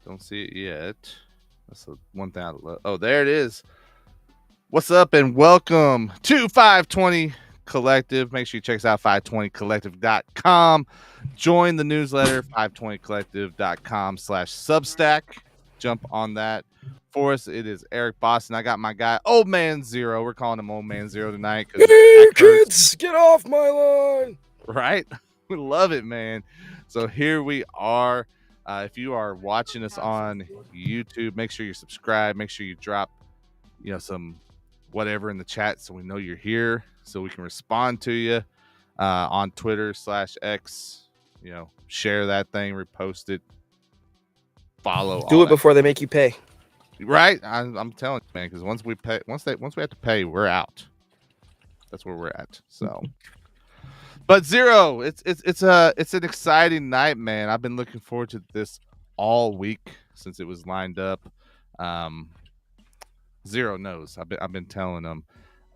Don't see it yet. That's the one thing I love. Oh, there it is. What's up and welcome to 520 Collective. Make sure you check us out, 520collective.com. Join the newsletter, 520collective.com/Substack. Jump on that. For us, it is Eric Boston. I got my guy, Old Man Zero. We're calling him Old Man Zero tonight. Hey, kids, get off my lawn. Right? We love it, man. So here we are. If you are watching us on YouTube, make sure you subscribe. Make sure you drop, some whatever in the chat so we know you're here, so we can respond to you on Twitter/X. Share that thing, repost it, follow. Do it before they make you pay. Right? I'm telling you, man. Because once we have to pay, we're out. That's where we're at. So. But Zero, it's an exciting night, man. I've been looking forward to this all week since it was lined up. Zero knows. I've been telling him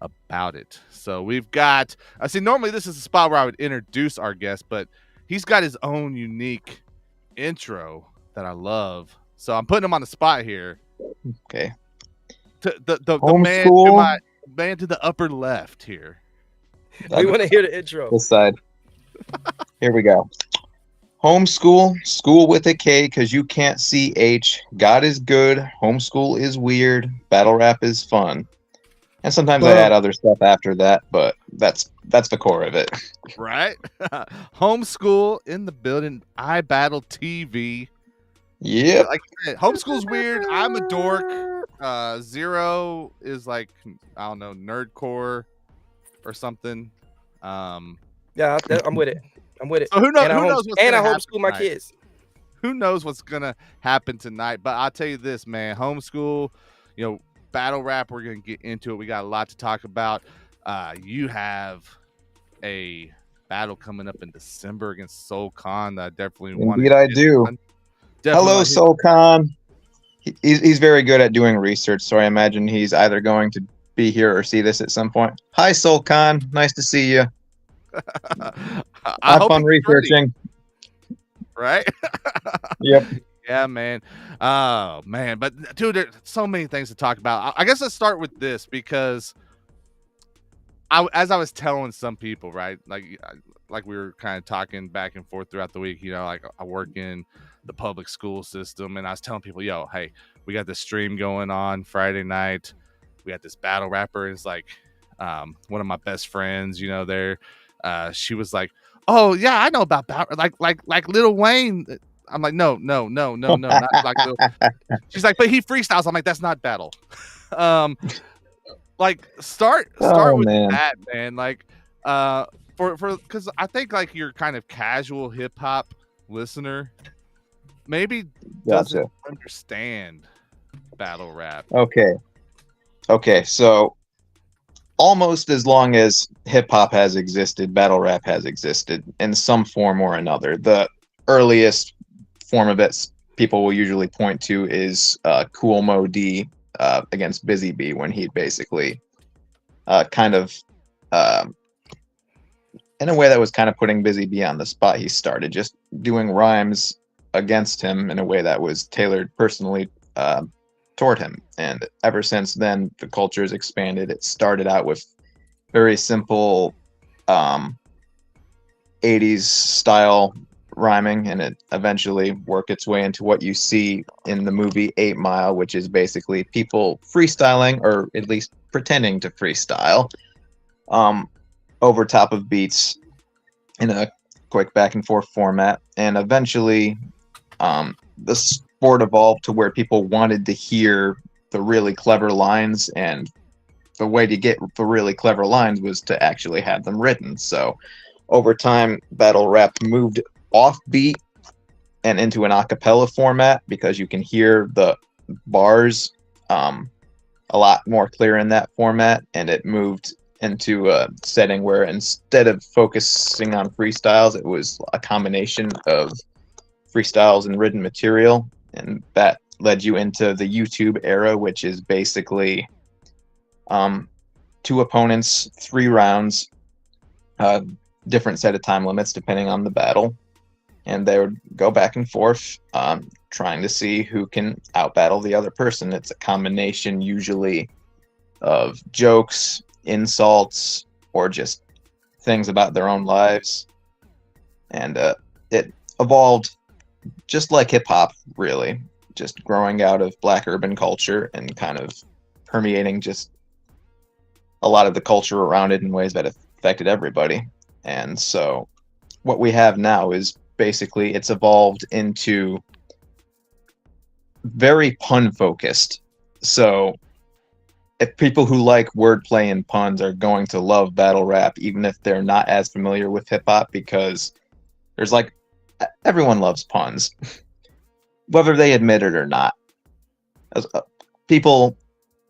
about it. So we've got. I see. Normally this is a spot where I would introduce our guest, but he's got his own unique intro that I love. So I'm putting him on the spot here. Okay. The man to the upper left here. We want to hear the intro. This side. Here we go. Homeschool, school with a K because you can't see H. God is good. Homeschool is weird. Battle rap is fun. And sometimes I add other stuff after that, but that's the core of it. Right? Homeschool in the building. I Battle TV. Yep. Like homeschool's weird. I'm a dork. Zero is like, I don't know, nerdcore or something. Yeah, I'm with it. So who knows? And I homeschool my kids. Who knows what's gonna happen tonight? But I'll tell you this, man. Homeschool, battle rap. We're gonna get into it. We got a lot to talk about. You have a battle coming up in December against Soul Khan that I definitely want. Indeed, I do. Hello, Soul Khan. He's very good at doing research, so I imagine he's either going to be here or see this at some point. Hi, Soul Khan. Nice to see you. Have fun researching. Right? Yep. Yeah, man. Oh, man. But, dude, there's so many things to talk about. I guess let's start with this because as I was telling some people, right, like we were kind of talking back and forth throughout the week, like I work in the public school system, and I was telling people, hey, we got this stream going on Friday night. We got this battle rapper. It's like one of my best friends, there. She was like, "Oh yeah, I know about battle, like Lil Wayne." I'm like, no, not like Lil. She's like, but he freestyles. I'm like, that's not battle. Like start with that, man. Like, for because I think like your kind of casual hip hop listener maybe doesn't understand battle rap. Okay, so almost as long as hip hop has existed, battle rap has existed in some form or another. The earliest form of it people will usually point to is Cool Mo D against Busy Bee, when he basically kind of in a way that was kind of putting Busy Bee on the spot. He started just doing rhymes against him in a way that was tailored personally toward him, and ever since then the culture has expanded. It started out with very simple 80s style rhyming, and it eventually worked its way into what you see in the movie 8 Mile, which is basically people freestyling, or at least pretending to freestyle, over top of beats in a quick back and forth format. And eventually the sport evolved to where people wanted to hear the really clever lines, and the way to get the really clever lines was to actually have them written. So over time, battle rap moved off beat and into an a cappella format, because you can hear the bars a lot more clear in that format, and it moved into a setting where instead of focusing on freestyles, it was a combination of freestyles and written material, and that led you into the YouTube era, which is basically 2 opponents, 3 rounds, different set of time limits depending on the battle, and they would go back and forth, trying to see who can outbattle the other person. It's a combination usually of jokes, insults, or just things about their own lives. And it evolved just like hip hop, really, just growing out of Black urban culture and kind of permeating just a lot of the culture around it in ways that affected everybody. And so what we have now is basically it's evolved into very pun focused. So if people who like wordplay and puns are going to love battle rap, even if they're not as familiar with hip hop, because there's like everyone loves puns, whether they admit it or not. People,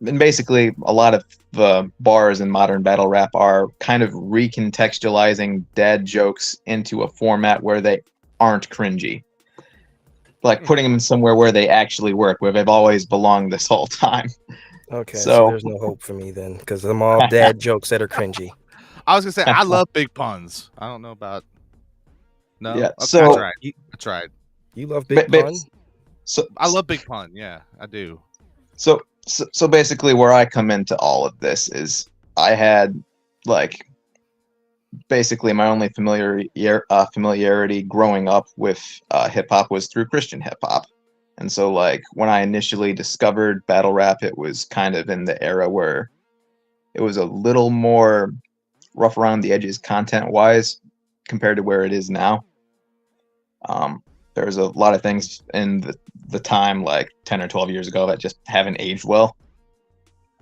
and basically a lot of the bars in modern battle rap are kind of recontextualizing dad jokes into a format where they aren't cringy, like putting them somewhere where they actually work, where they've always belonged this whole time. Okay, so there's no hope for me then, because I'm all dad jokes that are cringy. I was gonna say I love big puns. I don't know about. No, yeah. Okay, So that's right. That's right. You love big pun? So I love big pun. Yeah, I do. So basically, where I come into all of this is I had like basically my only familiarity growing up with hip hop was through Christian hip hop. And so, like, when I initially discovered battle rap, it was kind of in the era where it was a little more rough around the edges content wise compared to where it is now. There's a lot of things in the time, like 10 or 12 years ago, that just haven't aged well.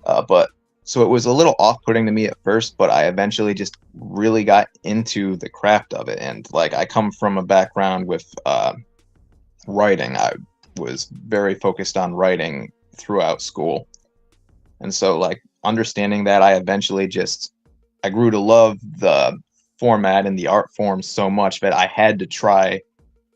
But so it was a little off-putting to me at first, but I eventually just really got into the craft of it. And like, I come from a background with writing. I was very focused on writing throughout school. And so like understanding that, I grew to love the format and the art form so much that I had to try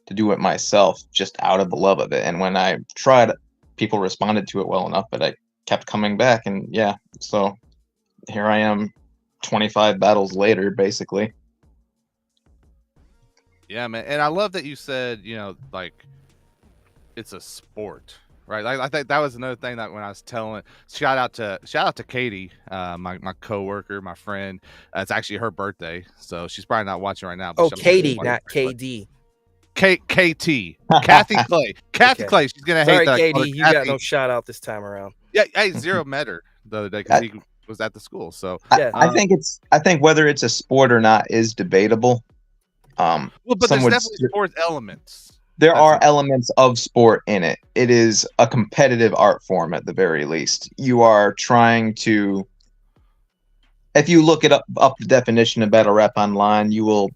to do it myself just out of the love of it. And when I tried, people responded to it well enough that I kept coming back. And yeah, so here I am 25 battles later, basically. Yeah, man. And I love that you said, like, it's a sport, right? Like, I think that was another thing that when I was telling, shout out to Katie, my coworker, my friend. It's actually her birthday, so she's probably not watching right now. But Katie, not KD. KT, Kathy Clay. Kathy Clay. She's gonna hate that. Sorry, Katie, you got no shout out this time around. Yeah, hey, Zero met her the other day because he was at the school. So yeah, I think whether it's a sport or not is debatable. Well, but there's definitely sports elements. There are elements of sport in it. It is a competitive art form at the very least. You are trying to, if you look it up the definition of battle rap online, you will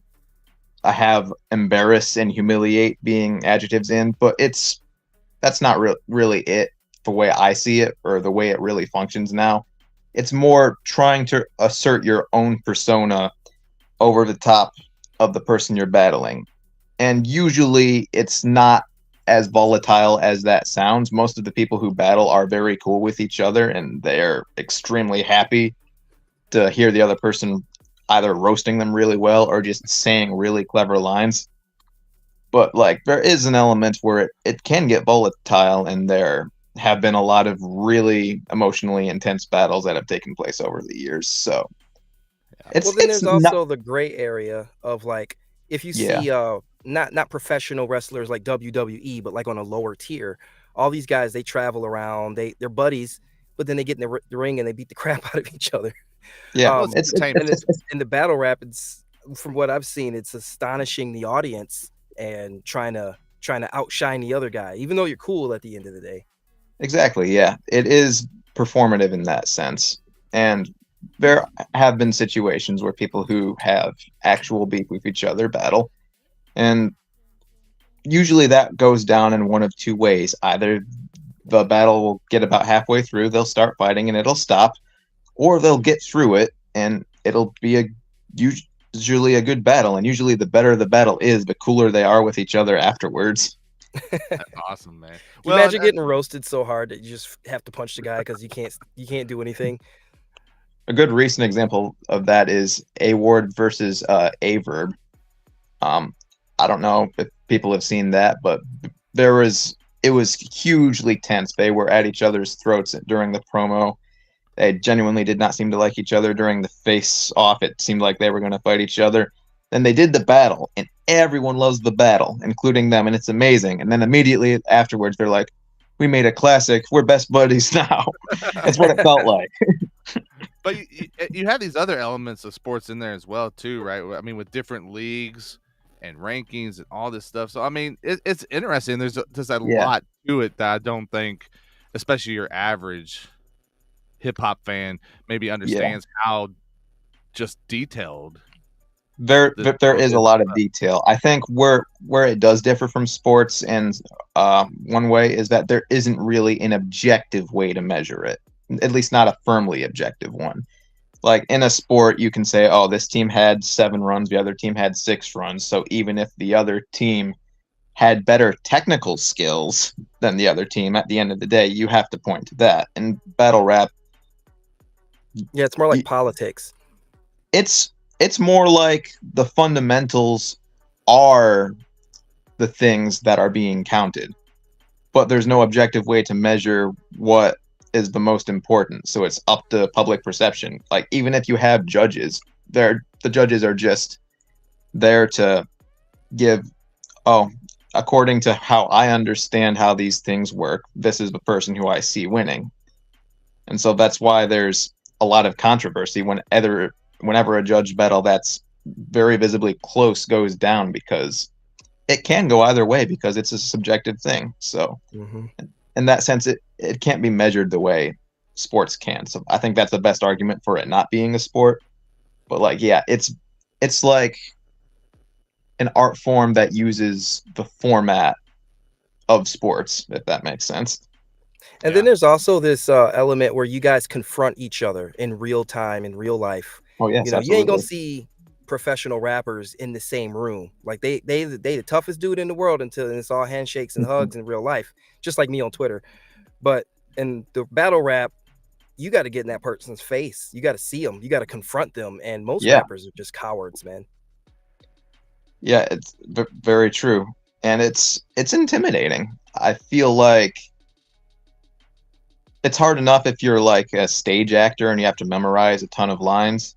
have embarrass and humiliate being adjectives in, but that's not really it the way I see it, or the way it really functions now. It's more trying to assert your own persona over the top of the person you're battling. And usually it's not as volatile as that sounds. Most of the people who battle are very cool with each other, and they're extremely happy to hear the other person either roasting them really well or just saying really clever lines. But like, there is an element where it can get volatile, and there have been a lot of really emotionally intense battles that have taken place over the years. So there's also the gray area of like, if you see not professional wrestlers like WWE, but like on a lower tier, all these guys, they travel around, they're buddies, but then they get in the ring and they beat the crap out of each other. Yeah, in the battle rap, it's, from what I've seen, it's astonishing the audience and trying to outshine the other guy, even though you're cool at the end of the day. Exactly. Yeah, it is performative in that sense, and there have been situations where people who have actual beef with each other battle, and usually that goes down in one of two ways. Either the battle will get about halfway through, they'll start fighting and it'll stop, or they'll get through it and it'll be usually a good battle. And usually the better the battle is, the cooler they are with each other afterwards. That's awesome, man. Well, imagine getting roasted so hard that you just have to punch the guy because you can't do anything. A good recent example of that is A Ward versus A Verb. I don't know if people have seen that, but it was hugely tense. They were at each other's throats during the promo. They genuinely did not seem to like each other during the face-off. It seemed like they were going to fight each other. Then they did the battle, and everyone loves the battle, including them, and it's amazing. And then immediately afterwards, they're like, we made a classic. We're best buddies now. That's what it felt like. But you have these other elements of sports in there as well, too, right? I mean, with different leagues and rankings and all this stuff. So, I mean, it's interesting. There's a lot to it that I don't think, especially your average hip-hop fan, maybe understands how just detailed. There is a lot of detail. I think where it does differ from sports, and one way is that there isn't really an objective way to measure it, at least not a firmly objective one. Like in a sport, you can say, oh, this team had 7 runs, the other team had 6 runs. So even if the other team had better technical skills than the other team, at the end of the day, you have to point to that. And battle rap, yeah, it's more like politics. It's more like the fundamentals are the things that are being counted, but there's no objective way to measure what is the most important. So it's up to public perception. Like even if you have judges, the judges are just there to give, according to how I understand how these things work, this is the person who I see winning. And so that's why there's a lot of controversy whenever a judge battle that's very visibly close goes down, because it can go either way because it's a subjective thing. So in that sense, it can't be measured the way sports can. So I think that's the best argument for it not being a sport. But like, yeah, it's like an art form that uses the format of sports, if that makes sense. And then there's also this element where you guys confront each other in real time, in real life. Oh yes, you know, absolutely. you ain't gonna see professional rappers in the same room. Like they the toughest dude in the world until it's all handshakes and hugs in real life, just like me on Twitter. But in the battle rap, you got to get in that person's face. You got to see them. You got to confront them. And most rappers are just cowards, man. Yeah, it's very true, and it's intimidating. I feel like it's hard enough if you're like a stage actor and you have to memorize a ton of lines.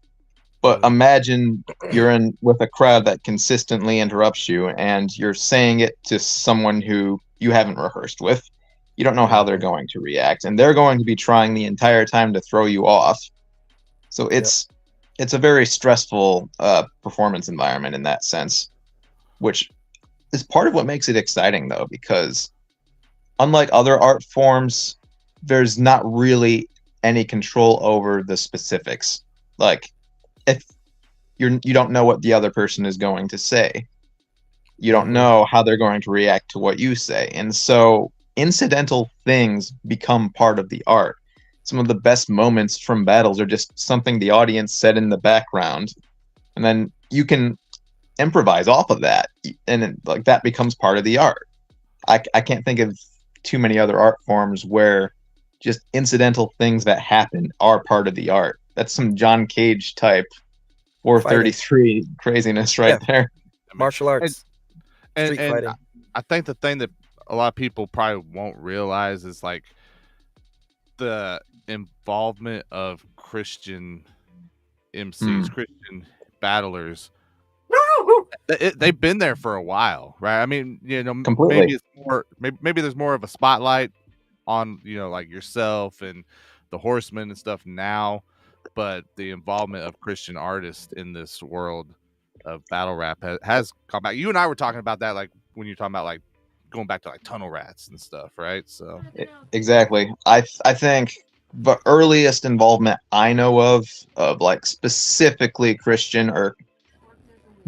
But imagine you're in with a crowd that consistently interrupts you, and you're saying it to someone who you haven't rehearsed with. You don't know how they're going to react, and they're going to be trying the entire time to throw you off. So it's a very stressful performance environment in that sense, which is part of what makes it exciting, though, because unlike other art forms, there's not really any control over the specifics. Like, if you don't know what the other person is going to say, you don't know how they're going to react to what you say, and so incidental things become part of the art. Some of the best moments from battles are just something the audience said in the background, and then you can improvise off of that, and like that becomes part of the art. I can't think of too many other art forms where just incidental things that happen are part of the art. That's some John Cage type 433 craziness right there. Martial arts. And I think the thing that a lot of people probably won't realize is like the involvement of Christian MCs, Christian battlers. They've been there for a while, right? I mean, you know, completely. Maybe it's more, maybe there's more of a spotlight on, you know, like yourself and the Horsemen and stuff now, but the involvement of Christian artists in this world of battle rap has come back. You and I were talking about that, like when you're talking about like going back to like Tunnel Rats and stuff, right? So exactly. I think the earliest involvement I know of like specifically Christian, or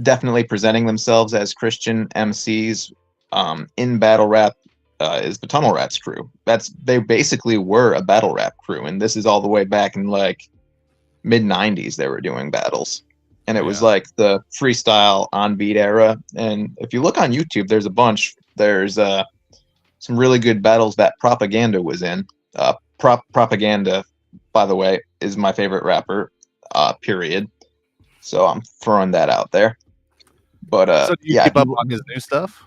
definitely presenting themselves as Christian MCs in battle rap is the Tunnel Rats crew. They basically were a battle rap crew, and this is all the way back in like mid 90s they were doing battles, and it was like the freestyle on beat era. And if you look on YouTube, there's a bunch. There's some really good battles that Propaganda was in. Propaganda, by the way, is my favorite rapper, period. So I'm throwing that out there. But so do you keep up on his new stuff?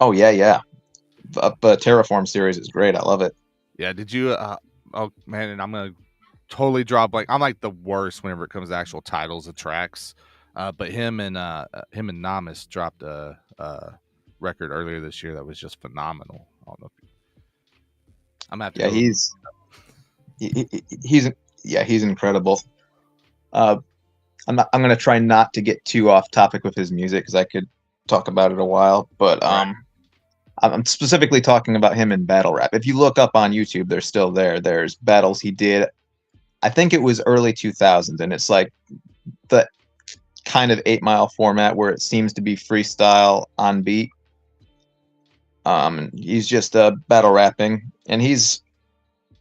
Oh yeah. The Terraform series is great. I love it. Yeah, did you oh man, and I'm gonna totally draw a blank. I'm like the worst whenever it comes to actual titles of tracks. But him and Namus dropped a record earlier this year that was just phenomenal. I don't know if I'm gonna have to Yeah, go. he's incredible. I'm gonna try not to get too off topic with his music because I could talk about it a while, but Right. I'm specifically talking about him in battle rap. If you look up on YouTube, they're still there. There's battles he did. I think it was early 2000s, and it's like the kind of 8 Mile format where it seems to be freestyle on beat. He's just battle rapping, and he's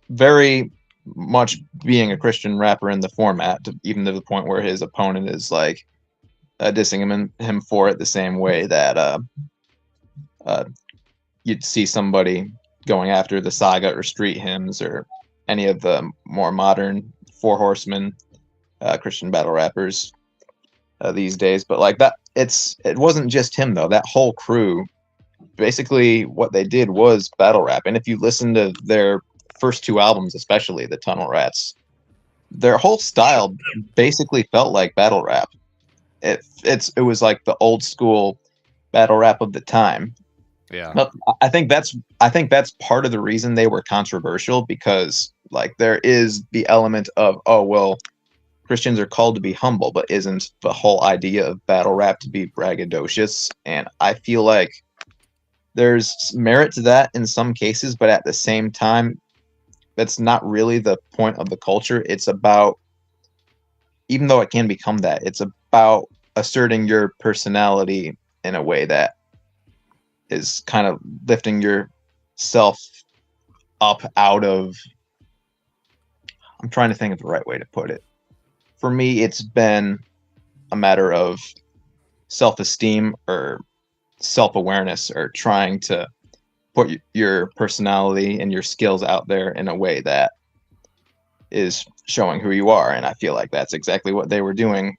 very much being a Christian rapper in the format, even to the point where his opponent is like dissing him for it the same way that you'd see somebody going after the saga or street hymns or any of the more modern Four Horsemen Christian battle rappers these days. But like that, it wasn't just him though. That whole crew, basically, what they did was battle rap. And if you listen to their first two albums, especially the Tunnel Rats, their whole style basically felt like battle rap. It was like the old school battle rap of the time. Yeah. But I think that's part of the reason they were controversial, because like there is the element of, oh well, Christians are called to be humble, but isn't the whole idea of battle rap to be braggadocious? And I feel like there's merit to that in some cases, but at the same time, that's not really the point of the culture. It's about, even though it can become that, it's about asserting your personality in a way that is kind of lifting yourself up out of, I'm trying to think of the right way to put it. For me, it's been a matter of self-esteem or self-awareness, or trying to put your personality and your skills out there in a way that is showing who you are. And I feel like that's exactly what they were doing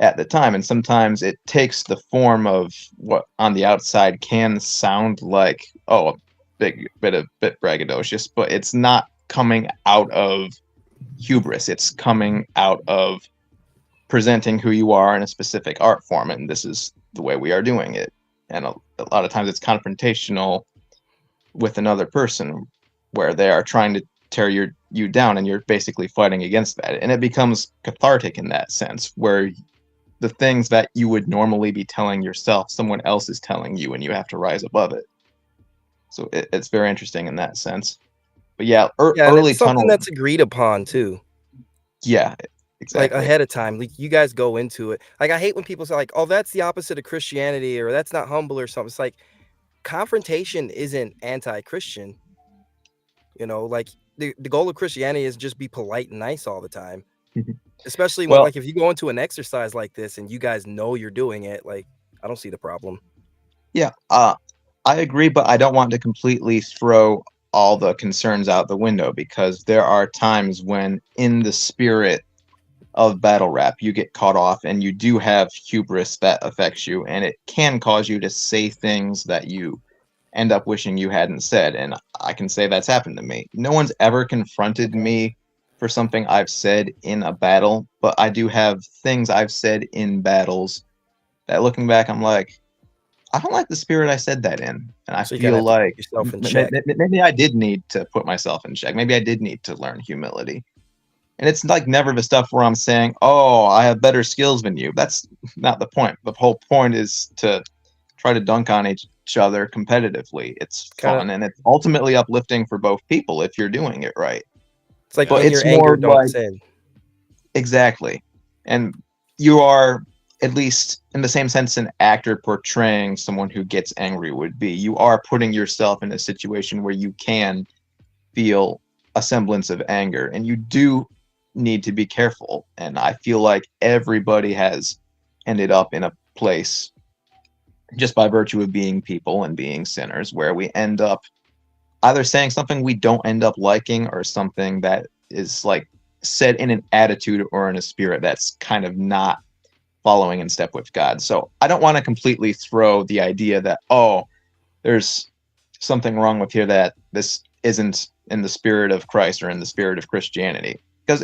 at the time. And sometimes it takes the form of what on the outside can sound like, oh, a bit braggadocious, but it's not coming out of hubris. It's coming out of presenting who you are in a specific art form, and this is the way we are doing it. And a lot of times it's confrontational with another person, where they are trying to tear you down, and you're basically fighting against that. And it becomes cathartic in that sense, where the things that you would normally be telling yourself, someone else is telling you, and you have to rise above it. So it's very interesting in that sense. But yeah, early it's something Tunnel. that's agreed upon too. Yeah, exactly. Like ahead of time, like you guys go into it. Like I hate when people say like, "Oh, that's the opposite of Christianity," or "That's not humble," or something. It's like confrontation isn't anti-Christian. You know, like the goal of Christianity is just be polite and nice all the time. Especially when, Well, like, if you go into an exercise like this and you guys know you're doing it, like, I don't see the problem. yeah, I agree, but I don't want to completely throw all the concerns out the window, because there are times when, in the spirit of battle rap, you get caught off and you do have hubris that affects you, and it can cause you to say things that you end up wishing you hadn't said. And I can say that's happened to me. No one's ever confronted me for something I've said in a battle, but I do have things I've said in battles that, looking back, I'm like, I don't like the spirit I said that in. And I So you kinda feel have to put like yourself in check. maybe I did need to put myself in check. Maybe I did need to learn humility. And it's like never the stuff where I'm saying, oh, I have better skills than you. That's not the point. The whole point is to try to dunk on each other competitively. It's Kinda, fun, and it's ultimately uplifting for both people if you're doing it right. it's like, But "In it's your anger, more don't like, sin." exactly. And you are, at least in the same sense an actor portraying someone who gets angry would be, you are putting yourself in a situation where you can feel a semblance of anger, and you do need to be careful. And I feel like everybody has ended up in a place, just by virtue of being people and being sinners, where we end up either saying something we don't end up liking, or something that is like said in an attitude or in a spirit that's kind of not following in step with God. So I don't want to completely throw the idea that, oh, there's something wrong with here, that this isn't in the spirit of Christ or in the spirit of Christianity, because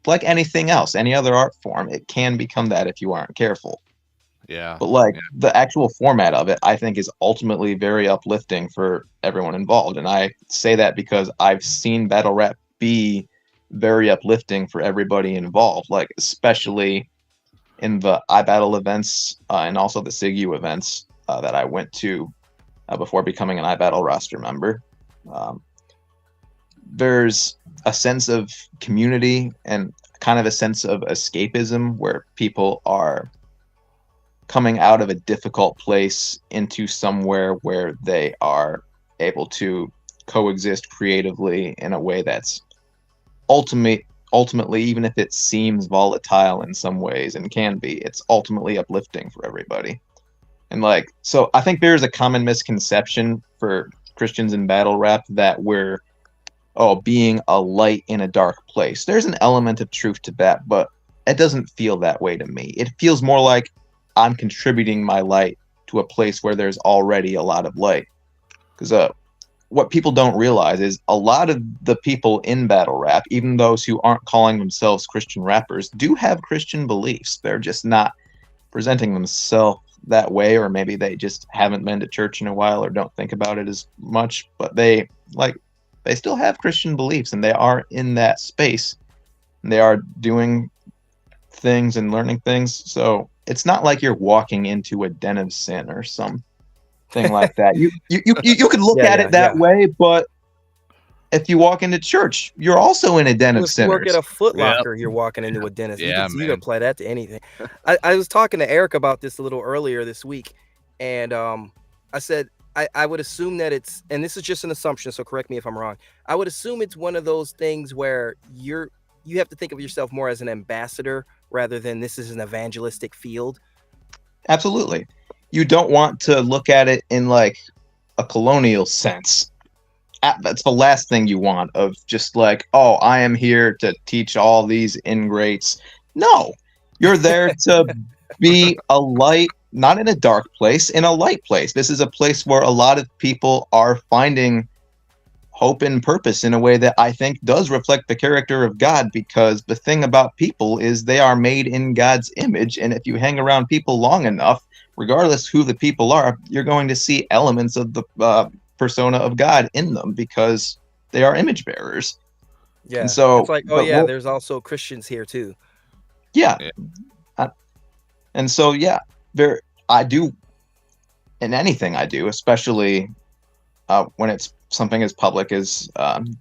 like anything else, any other art form, it can become that if you aren't careful. Yeah. But like the actual format of it, I think is ultimately very uplifting for everyone involved. And I say that because I've seen battle rap be very uplifting for everybody involved, like especially in the iBattle events and also the SIGU events that I went to before becoming an iBattle roster member. There's a sense of community and kind of a sense of escapism where people are coming out of a difficult place into somewhere where they are able to coexist creatively in a way that's ultimately, even if it seems volatile in some ways and can be, it's ultimately uplifting for everybody. And like, so I think there's a common misconception for Christians in battle rap that we're being a light in a dark place. There's an element of truth to that, but it doesn't feel that way to me. It feels more like I'm contributing my light to a place where there's already a lot of light. Because what people don't realize is a lot of the people in battle rap, even those who aren't calling themselves Christian rappers, do have Christian beliefs. They're just not presenting themselves that way, or maybe they just haven't been to church in a while or don't think about it as much. But they still have Christian beliefs, and they are in that space. And they are doing things and learning things. So it's not like you're walking into a den of sin or something like that. You could look at it that way, but if you walk into church, you're also in a den of sinners. If you work at a Foot Locker, you're walking into a den of sinners. You can apply that to anything. I was talking to Eric about this a little earlier this week, and I said I would assume that it's, and this is just an assumption, so correct me if I'm wrong, I would assume it's one of those things where you have to think of yourself more as an ambassador rather than this is an evangelistic field. Absolutely. You don't want to look at it in like a colonial sense. That's the last thing you want, of just like, oh, I am here to teach all these ingrates. No, you're there to be a light, not in a dark place, in a light place. This is a place where a lot of people are finding hope and purpose in a way that I think does reflect the character of God, because the thing about people is they are made in God's image. And if you hang around people long enough, regardless who the people are, you're going to see elements of the persona of God in them, because they are image bearers. Yeah. And so it's like, oh yeah, there's also Christians here too. Yeah. And so, yeah, I do, in anything I do, especially when it's something as public as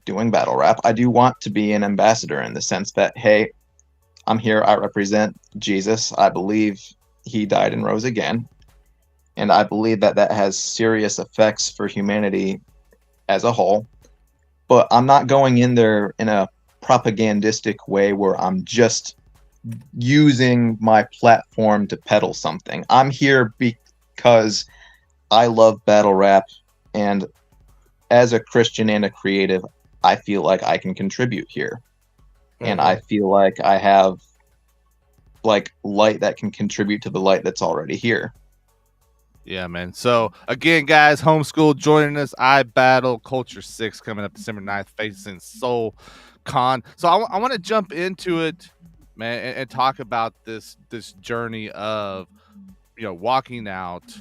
doing battle rap, I do want to be an ambassador in the sense that, hey, I'm here, I represent Jesus, I believe he died and rose again, and I believe that that has serious effects for humanity as a whole, but I'm not going in there in a propagandistic way where I'm just using my platform to peddle something. I'm here because I love battle rap, and as a Christian and a creative, I feel like I can contribute here. And I feel like I have like light that can contribute to the light that's already here. Yeah, man. So again, guys, Homeskool joining us. iBattle Culture 6 coming up December 9th, facing Soul Con. So I want to jump into it, man, and talk about this journey of, walking out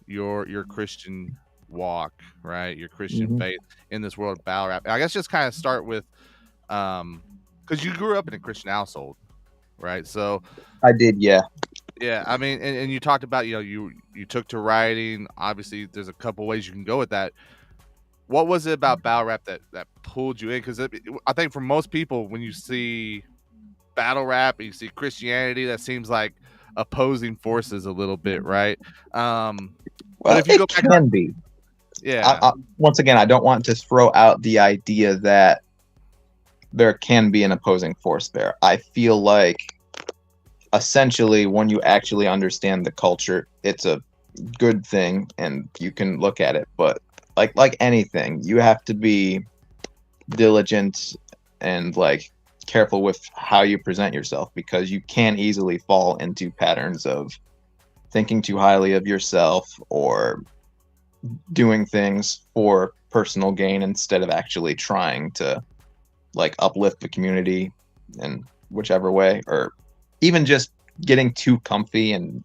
your Christian walk, right? Your Christian faith in this world of battle rap. And I guess just kind of start with, because you grew up in a Christian household, right? So I did, yeah. Yeah, I mean, and you talked about, you took to writing. Obviously, there's a couple ways you can go with that. What was it about battle rap that pulled you in? Because I think for most people, when you see battle rap and you see Christianity, that seems like opposing forces a little bit, right? Well, if you go back, can be. Yeah. Once again, I don't want to throw out the idea that there can be an opposing force there. I feel like essentially when you actually understand the culture, it's a good thing and you can look at it. But like anything, you have to be diligent and like careful with how you present yourself, because you can easily fall into patterns of thinking too highly of yourself or doing things for personal gain instead of actually trying to like uplift the community in whichever way, or even just getting too comfy and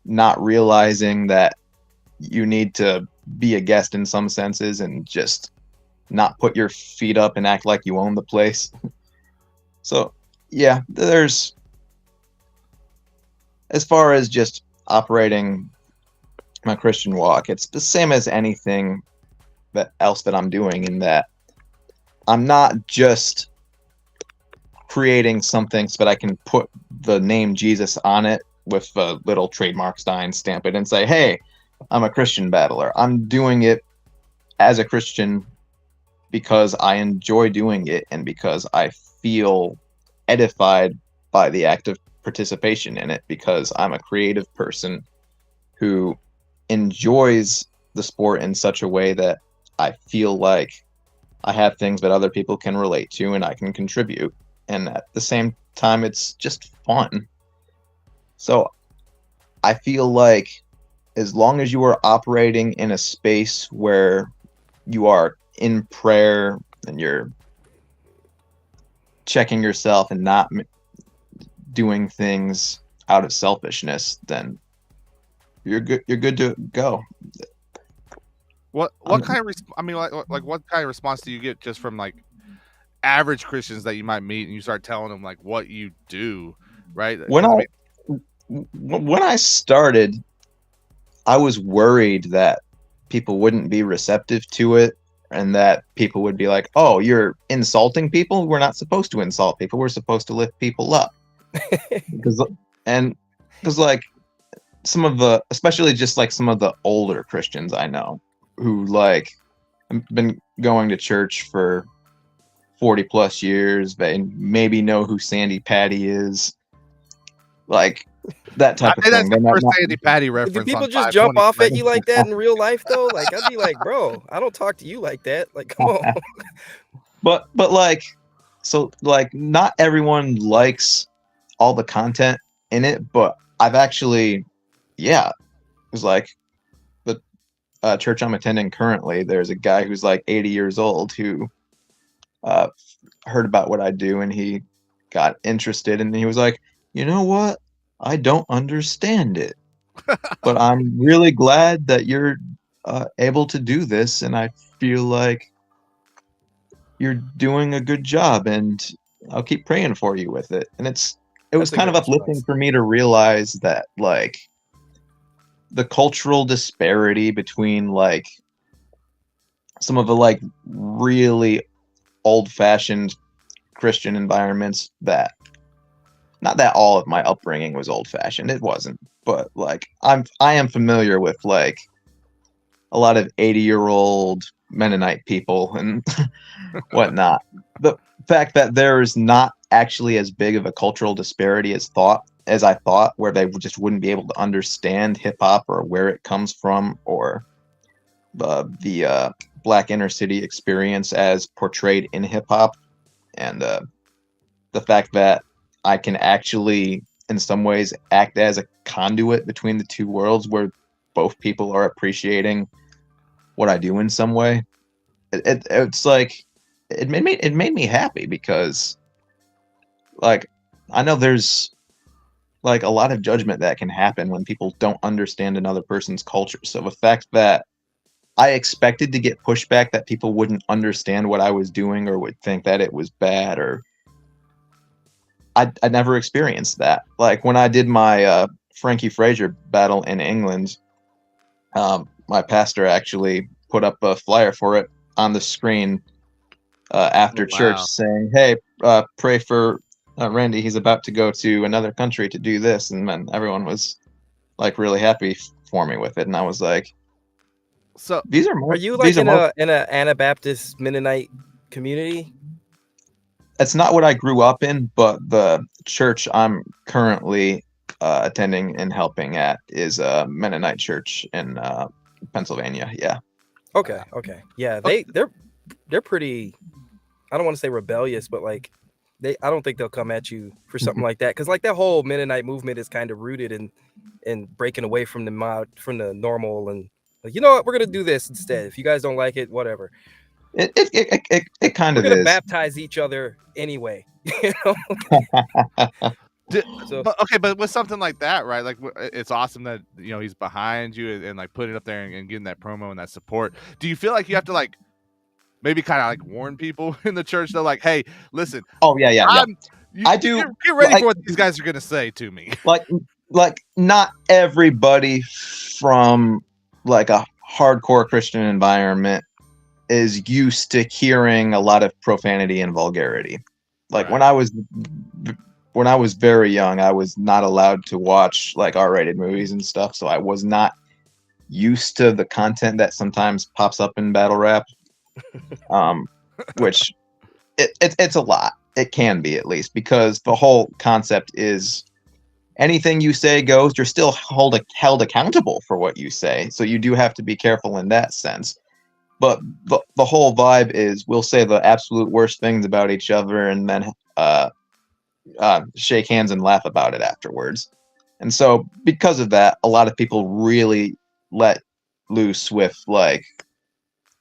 not realizing that you need to be a guest in some senses and just not put your feet up and act like you own the place. So yeah, there's, as far as just operating my Christian walk, it's the same as anything else that I'm doing, in that I'm not just creating something so that I can put the name Jesus on it with a little trademark sign, stamp it, and say, hey, I'm a Christian battler. I'm doing it as a Christian because I enjoy doing it and because I feel edified by the act of participation in it, because I'm a creative person who enjoys the sport in such a way that I feel like I have things that other people can relate to and I can contribute. And at the same time, it's just fun. So I feel like as long as you are operating in a space where you are in prayer and you're checking yourself and not doing things out of selfishness, then you're good. You're good to go. What kind of what kind of response do you get just from like average Christians that you might meet, and you start telling them like what you do, right? When I started, I was worried that people wouldn't be receptive to it, and that people would be like, "Oh, you're insulting people? We're not supposed to insult people. We're supposed to lift people up." because like some of the, especially just like some of the older Christians I know who like have been going to church for 40 plus years, they maybe know who Sandy Patty is, like that type of thing. That's the first Sandy Patty reference. Do people just jump off at you like that in real life though? Like I'd be like, bro, I don't talk to you like that. Like, come on. but like, so like not everyone likes all the content in it, but I've actually, yeah, it was like the church I'm attending currently, there's a guy who's like 80 years old who heard about what I do, and he got interested, and he was like, you know what? I don't understand it, but I'm really glad that you're able to do this, and I feel like you're doing a good job, and I'll keep praying for you with it. And it was kind of uplifting for me to realize that like the cultural disparity between like some of the like really old-fashioned Christian environments, that not that all of my upbringing was old-fashioned, it wasn't, but like I am familiar with like a lot of 80-year-old Mennonite people and whatnot. The fact that there is not actually as big of a cultural disparity as I thought, where they just wouldn't be able to understand hip-hop or where it comes from, or the Black inner city experience as portrayed in hip-hop, and the fact that I can actually in some ways act as a conduit between the two worlds, where both people are appreciating what I do in some way. It's like it made me happy, because like I know there's like a lot of judgment that can happen when people don't understand another person's culture. So the fact that I expected to get pushback, that people wouldn't understand what I was doing or would think that it was bad, or I never experienced that. Like when I did my Frankie Frazier battle in England, my pastor actually put up a flyer for it on the screen after church, saying, "Hey, pray for Randy. He's about to go to another country to do this." And then everyone was like really happy for me with it, and I was like, "So these are Are you like in an Anabaptist Mennonite community?" That's not what I grew up in, but the church I'm currently attending and helping at is a Mennonite church in Pennsylvania. Yeah. Okay. Yeah, they're pretty, I don't want to say rebellious, but like I don't think they'll come at you for something like that, because like that whole Mennonite movement is kind of rooted in breaking away from the normal and Like, you know what? We're gonna do this instead. If you guys don't like it, whatever. It kind We're of gonna is. baptize each other anyway. You know? So But with something like that, right? Like it's awesome that he's behind you and like putting it up there and getting that promo and that support. Do you feel like you have to like maybe kind of like warn people in the church though, like, hey, listen, Oh yeah. I do. Get ready like, for what these guys are gonna say to me. like not everybody from like a hardcore Christian environment is used to hearing a lot of profanity and vulgarity. Like Right. when I was very young, I was not allowed to watch like R-rated movies and stuff, so I was not used to the content that sometimes pops up in battle rap. Which it's a lot. It can be, at least, because the whole concept is anything you say goes. You're still held accountable for what you say, so you do have to be careful in that sense. But the whole vibe is we'll say the absolute worst things about each other and then shake hands and laugh about it afterwards. And so because of that, a lot of people really let loose with like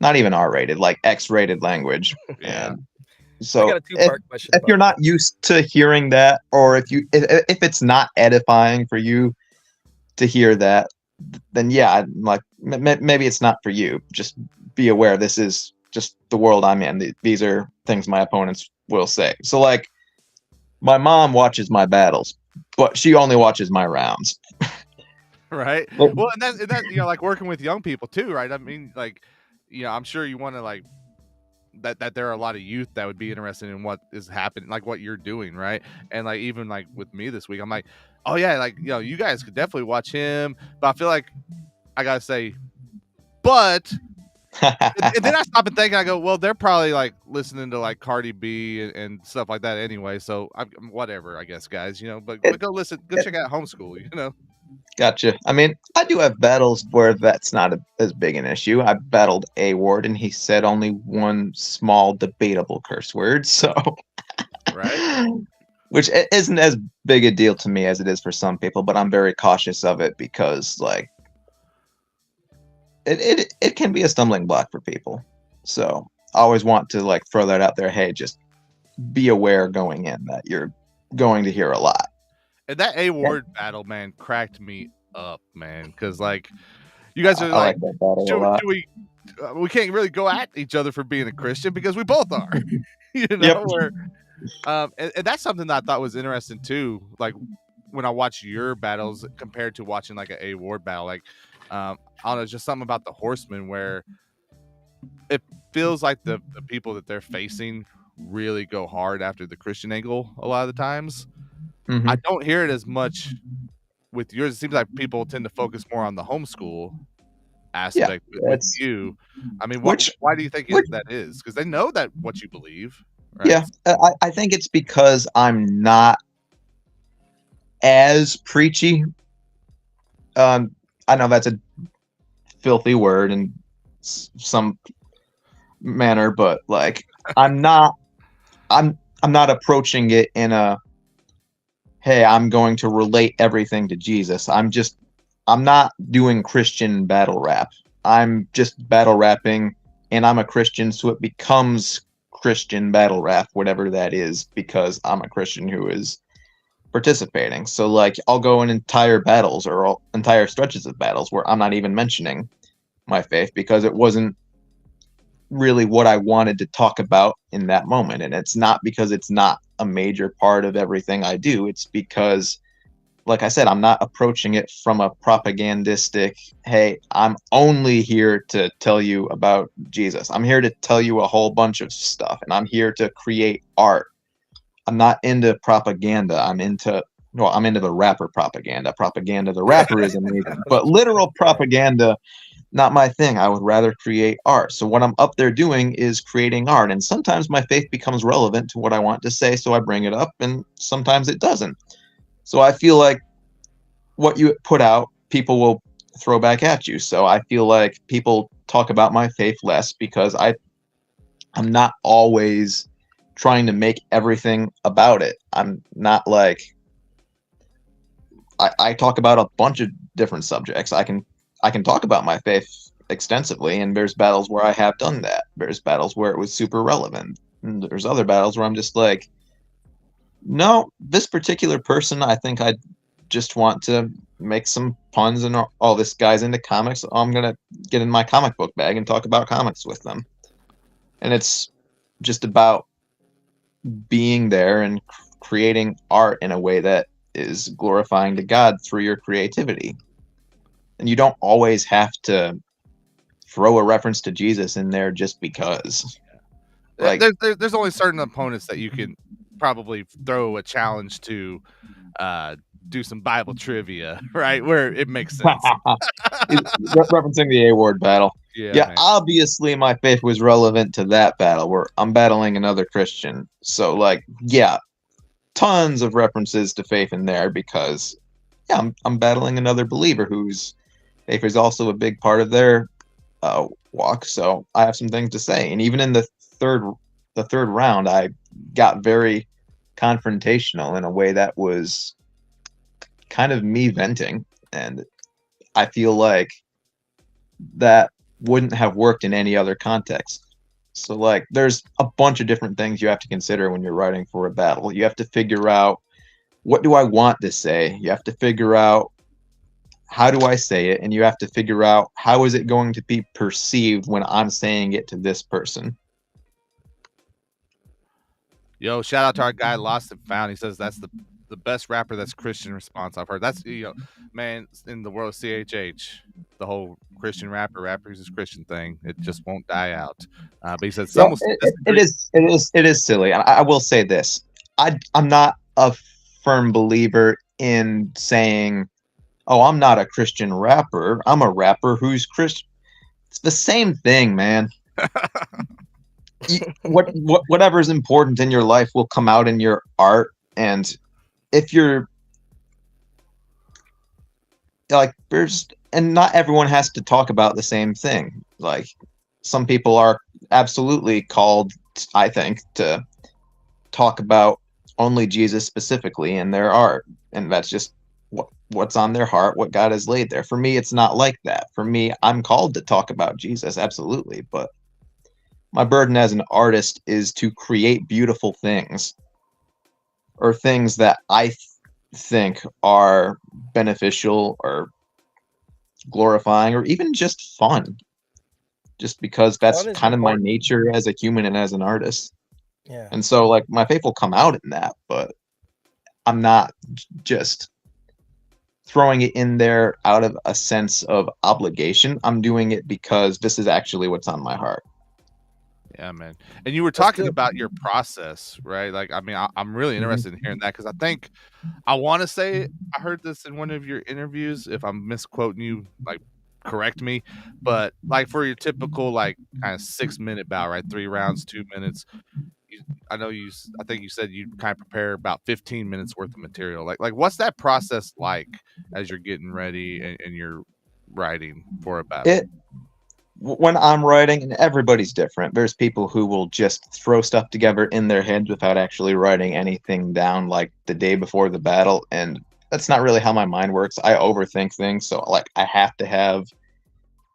not even R-rated, like X-rated language. Yeah. And so I got a two-part question. If you're not used to hearing that, or if it's not edifying for you to hear that, then yeah, like maybe it's not for you. Just be aware this is just the world I'm in. These are things my opponents will say. So like my mom watches my battles, but she only watches my rounds. Right. Well, and that like working with young people too, right? I mean, like, I'm sure you want to like that there are a lot of youth that would be interested in what is happening, like what you're doing, right? And like even like with me this week, I'm like, oh yeah, like you guys could definitely watch him, but I feel like I gotta say, but and then I stop and think, I go, well, they're probably like listening to like Cardi B and stuff like that anyway, so whatever, I guess, guys, but go check out Homeschool. Gotcha. I mean, I do have battles where that's not as big an issue. I battled A Ward, and he said only one small debatable curse word, so right, which isn't as big a deal to me as it is for some people. But I'm very cautious of it because, like, it can be a stumbling block for people. So I always want to like throw that out there. Hey, just be aware going in that you're going to hear a lot. And that A Ward battle, man, cracked me up, man, because like you guys are like that battle a lot. We can't really go at each other for being a Christian because we both are, Yep. And that's something that I thought was interesting too. Like when I watch your battles compared to watching like an A Ward battle, like I don't know, just something about the Horsemen where it feels like the people that they're facing really go hard after the Christian angle a lot of the times. Mm-hmm. I don't hear it as much with yours. It seems like people tend to focus more on the homeschool aspect with you. I mean, why do you think that is? Because they know that what you believe. Right? Yeah, I think it's because I'm not as preachy. I know that's a filthy word in some manner, but like I'm not approaching it in a, hey, I'm going to relate everything to Jesus. I'm not doing Christian battle rap. I'm just battle rapping, and I'm a Christian, so it becomes Christian battle rap, whatever that is, because I'm a Christian who is participating. So like I'll go in entire battles or entire stretches of battles where I'm not even mentioning my faith because it wasn't really what I wanted to talk about in that moment. And it's not because it's not a major part of everything I do. It's because, like I said, I'm not approaching it from a propagandistic, hey, I'm only here to tell you about Jesus. I'm here to tell you a whole bunch of stuff, and I'm here to create art. I'm not into propaganda. I'm into the rapper propaganda. Propaganda, the rapper is amazing, but literal propaganda, not my thing. I would rather create art. So what I'm up there doing is creating art. And sometimes my faith becomes relevant to what I want to say, so I bring it up, and sometimes it doesn't. So I feel like what you put out, people will throw back at you. So I feel like people talk about my faith less because I'm not always trying to make everything about it. I'm not like I talk about a bunch of different subjects. I can talk about my faith extensively, and there's battles where I have done that. There's battles where it was super relevant. And there's other battles where I'm just like, no, this particular person, I think I just want to make some puns, and all this guy's into comics. I'm gonna get in my comic book bag and talk about comics with them. And it's just about being there and creating art in a way that is glorifying to God through your creativity. And you don't always have to throw a reference to Jesus in there just because. Like, there's only certain opponents that you can probably throw a challenge to do some Bible trivia, right? Where it makes sense. Referencing the A-Ward battle. Yeah, obviously my faith was relevant to that battle where I'm battling another Christian. So, like, yeah, tons of references to faith in there because, yeah, I'm battling another believer whose faith is also a big part of their walk. So I have some things to say. And even in the third round, I got very confrontational in a way that was kind of me venting, and I feel like that wouldn't have worked in any other context. So, like, there's a bunch of different things you have to consider when you're writing for a battle. You have to figure out, what do I want to say? You have to figure out, how do I say it? And you have to figure out, how is it going to be perceived when I'm saying it to this person? Yo, shout out to our guy Lost and Found. He says that's the best rapper that's Christian response I've heard. That's, man, in the world of CHH, the whole Christian rapper uses Christian thing, it just won't die out. But he said it is silly. I will say this. I'm not a firm believer in saying, oh, I'm not a Christian rapper. I'm a rapper who's Christian. It's the same thing, man. Whatever's important in your life will come out in your art, and if you're like, and not everyone has to talk about the same thing. Like, some people are absolutely called, I think, to talk about only Jesus specifically in their art, and that's just what's on their heart, what God has laid there. For me, it's not like that. For me, I'm called to talk about Jesus, absolutely, but my burden as an artist is to create beautiful things, or things that I think are beneficial or glorifying or even just fun, just because that's kind of my nature as a human and as an artist. Yeah. And so, like, my faith will come out in that, but I'm not just throwing it in there out of a sense of obligation. I'm doing it because this is actually what's on my heart. Yeah, man. And you were talking about your process, right? Like, I mean, I'm really interested in hearing that, because I think, I want to say I heard this in one of your interviews. If I'm misquoting you, like, correct me. But, like, for your typical, like, kind of 6-minute bout, right? 3 rounds, 2 minutes. I think you said you kind of prepare about 15 minutes worth of material. Like, what's that process like as you're getting ready and you're writing for a battle? When I'm writing, and everybody's different. There's people who will just throw stuff together in their heads without actually writing anything down, like the day before the battle, and that's not really how my mind works. I overthink things, so, like, I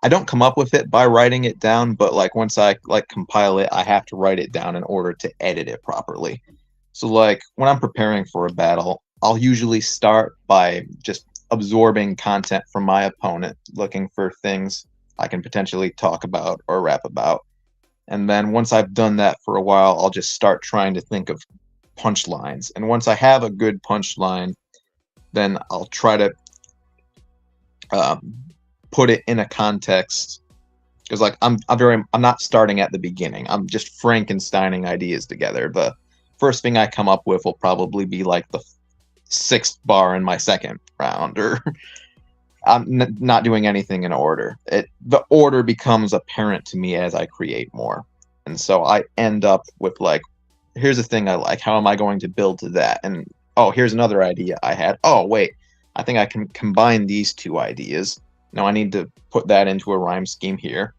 don't come up with it by writing it down, but, like, once I, like, compile it, I have to write it down in order to edit it properly. So, like, when I'm preparing for a battle, I'll usually start by just absorbing content from my opponent, looking for things I can potentially talk about or rap about. And then once I've done that for a while, I'll just start trying to think of punchlines. And once I have a good punchline, then I'll try to put it in a context. Because, like, I'm not starting at the beginning. I'm just Frankensteining ideas together. The first thing I come up with will probably be like the 6th bar in my second round, or I'm not doing anything in order. The order becomes apparent to me as I create more. And so I end up with, like, here's a thing I like. How am I going to build to that? And, oh, here's another idea I had. Oh, wait, I think I can combine these 2 ideas. Now I need to put that into a rhyme scheme here.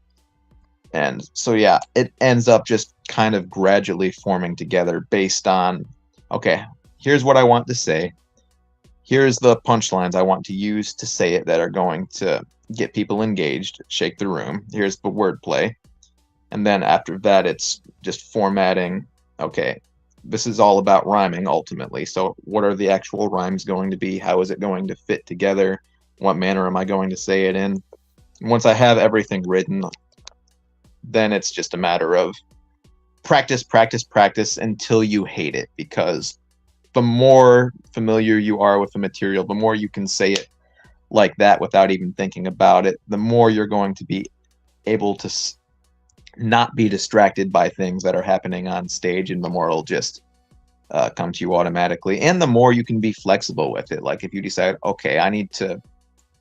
And so, yeah, it ends up just kind of gradually forming together based on, okay, here's what I want to say. here's the punchlines I want to use to say it that are going to get people engaged, shake the room. Here's the wordplay. And then after that, it's just formatting. Okay, this is all about rhyming ultimately. So what are the actual rhymes going to be? How is it going to fit together? What manner am I going to say it in? Once I have everything written, then it's just a matter of practice, practice, practice until you hate it, because the more familiar you are with the material, the more you can say it like that without even thinking about it, the more you're going to be able to not be distracted by things that are happening on stage, and the more it'll just come to you automatically. And the more you can be flexible with it. Like if you decide, okay, I need to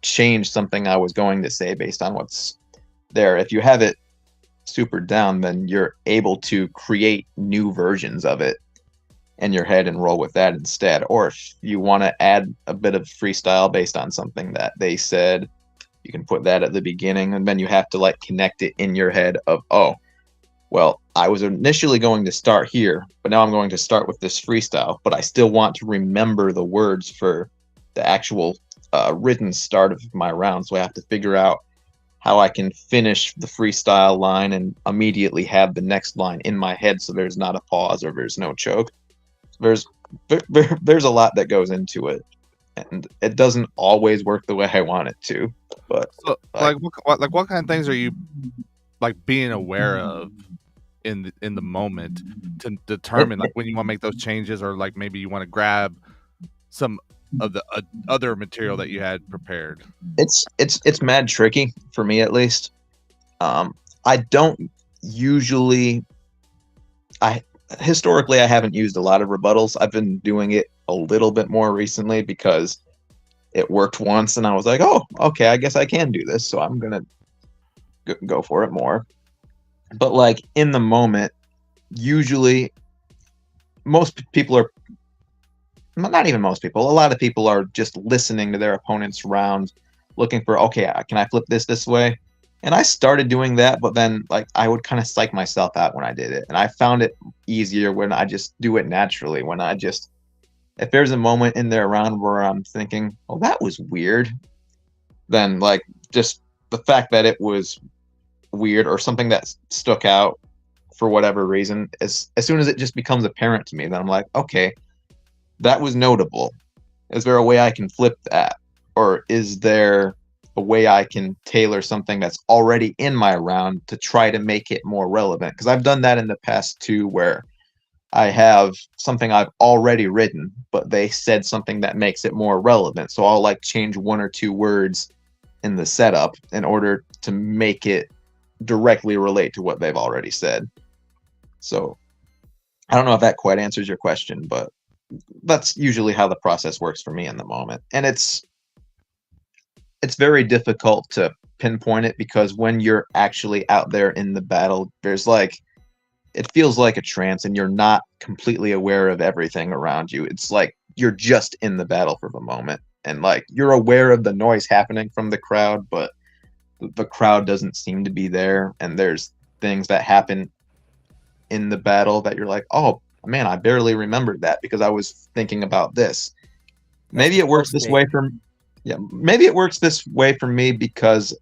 change something I was going to say based on what's there. If you have it super down, then you're able to create new versions of it in your head and roll with that instead. Or if you want to add a bit of freestyle based on something that they said, you can put that at the beginning, and then you have to like connect it in your head of, oh, well, I was initially going to start here, but now I'm going to start with this freestyle, but I still want to remember the words for the actual written start of my round. So I have to figure out how I can finish the freestyle line and immediately have the next line in my head, so there's not a pause or there's no choke. There's a lot that goes into it, and it doesn't always work the way I want it to. But so, what kind of things are you like being aware of in the moment to determine like when you want to make those changes, or like maybe you want to grab some of the other material that you had prepared? It's mad tricky for me, at least. I don't usually. Historically, I haven't used a lot of rebuttals. I've been doing it a little bit more recently because it worked once, and I was like, "Oh, okay, I guess I can do this." So I'm gonna go for it more. But like in the moment, usually, most people are not even most people. A lot of people are just listening to their opponent's round, looking for, okay, can I flip this way? And I started doing that, but then like I would kind of psych myself out when I did it. And I found it easier when I just do it naturally. When I just, if there's a moment in their round where I'm thinking, oh, that was weird, then like just the fact that it was weird or something that stuck out for whatever reason, as soon as it just becomes apparent to me, then I'm like, okay, that was notable. Is there a way I can flip that? Or is there a way I can tailor something that's already in my round to try to make it more relevant? Because I've done that in the past too, where I have something I've already written, but they said something that makes it more relevant. So I'll like change one or two words in the setup in order to make it directly relate to what they've already said. So I don't know if that quite answers your question, but that's usually how the process works for me in the moment. And it's very difficult to pinpoint it, because when you're actually out there in the battle, there's like, it feels like a trance and you're not completely aware of everything around you. It's like you're just in the battle for the moment, and like you're aware of the noise happening from the crowd, but the crowd doesn't seem to be there, and there's things that happen in the battle that you're like, oh man, I barely remembered that because I was thinking about this. Maybe it works this way for maybe it works this way for me because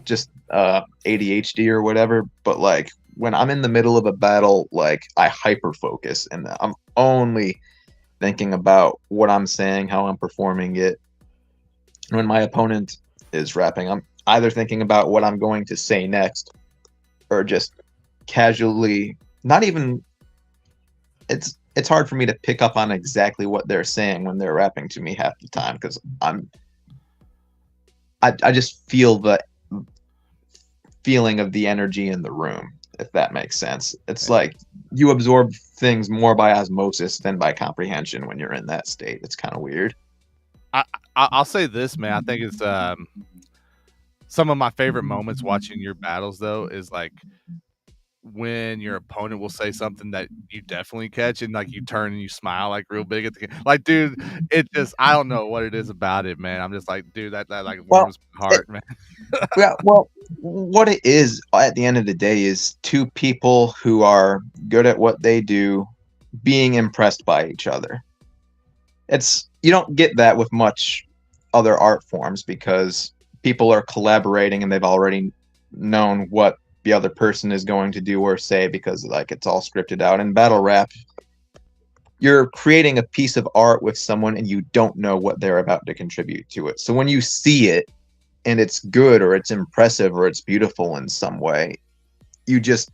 just ADHD or whatever, but like when I'm in the middle of a battle, like I hyper focus and I'm only thinking about what I'm saying, how I'm performing it. When my opponent is rapping, I'm either thinking about what I'm going to say next, or just casually, not even, it's hard for me to pick up on exactly what they're saying when they're rapping to me half the time, because I just feel the feeling of the energy in the room, if that makes sense. It's like you absorb things more by osmosis than by comprehension when you're in that state. It's kind of weird. I'll say this, man. I think it's some of my favorite moments watching your battles, though, is like when your opponent will say something that you definitely catch, and like you turn and you smile like real big at the like, dude, it just, I don't know what it is about it, man. I'm just like, dude, that like warms my heart, man. Yeah, well, what it is at the end of the day is two people who are good at what they do being impressed by each other. You don't get that with much other art forms because people are collaborating and they've already known what the other person is going to do or say because like it's all scripted out. In battle rap, you're creating a piece of art with someone and you don't know what they're about to contribute to it. So when you see it and it's good or it's impressive or it's beautiful in some way, you just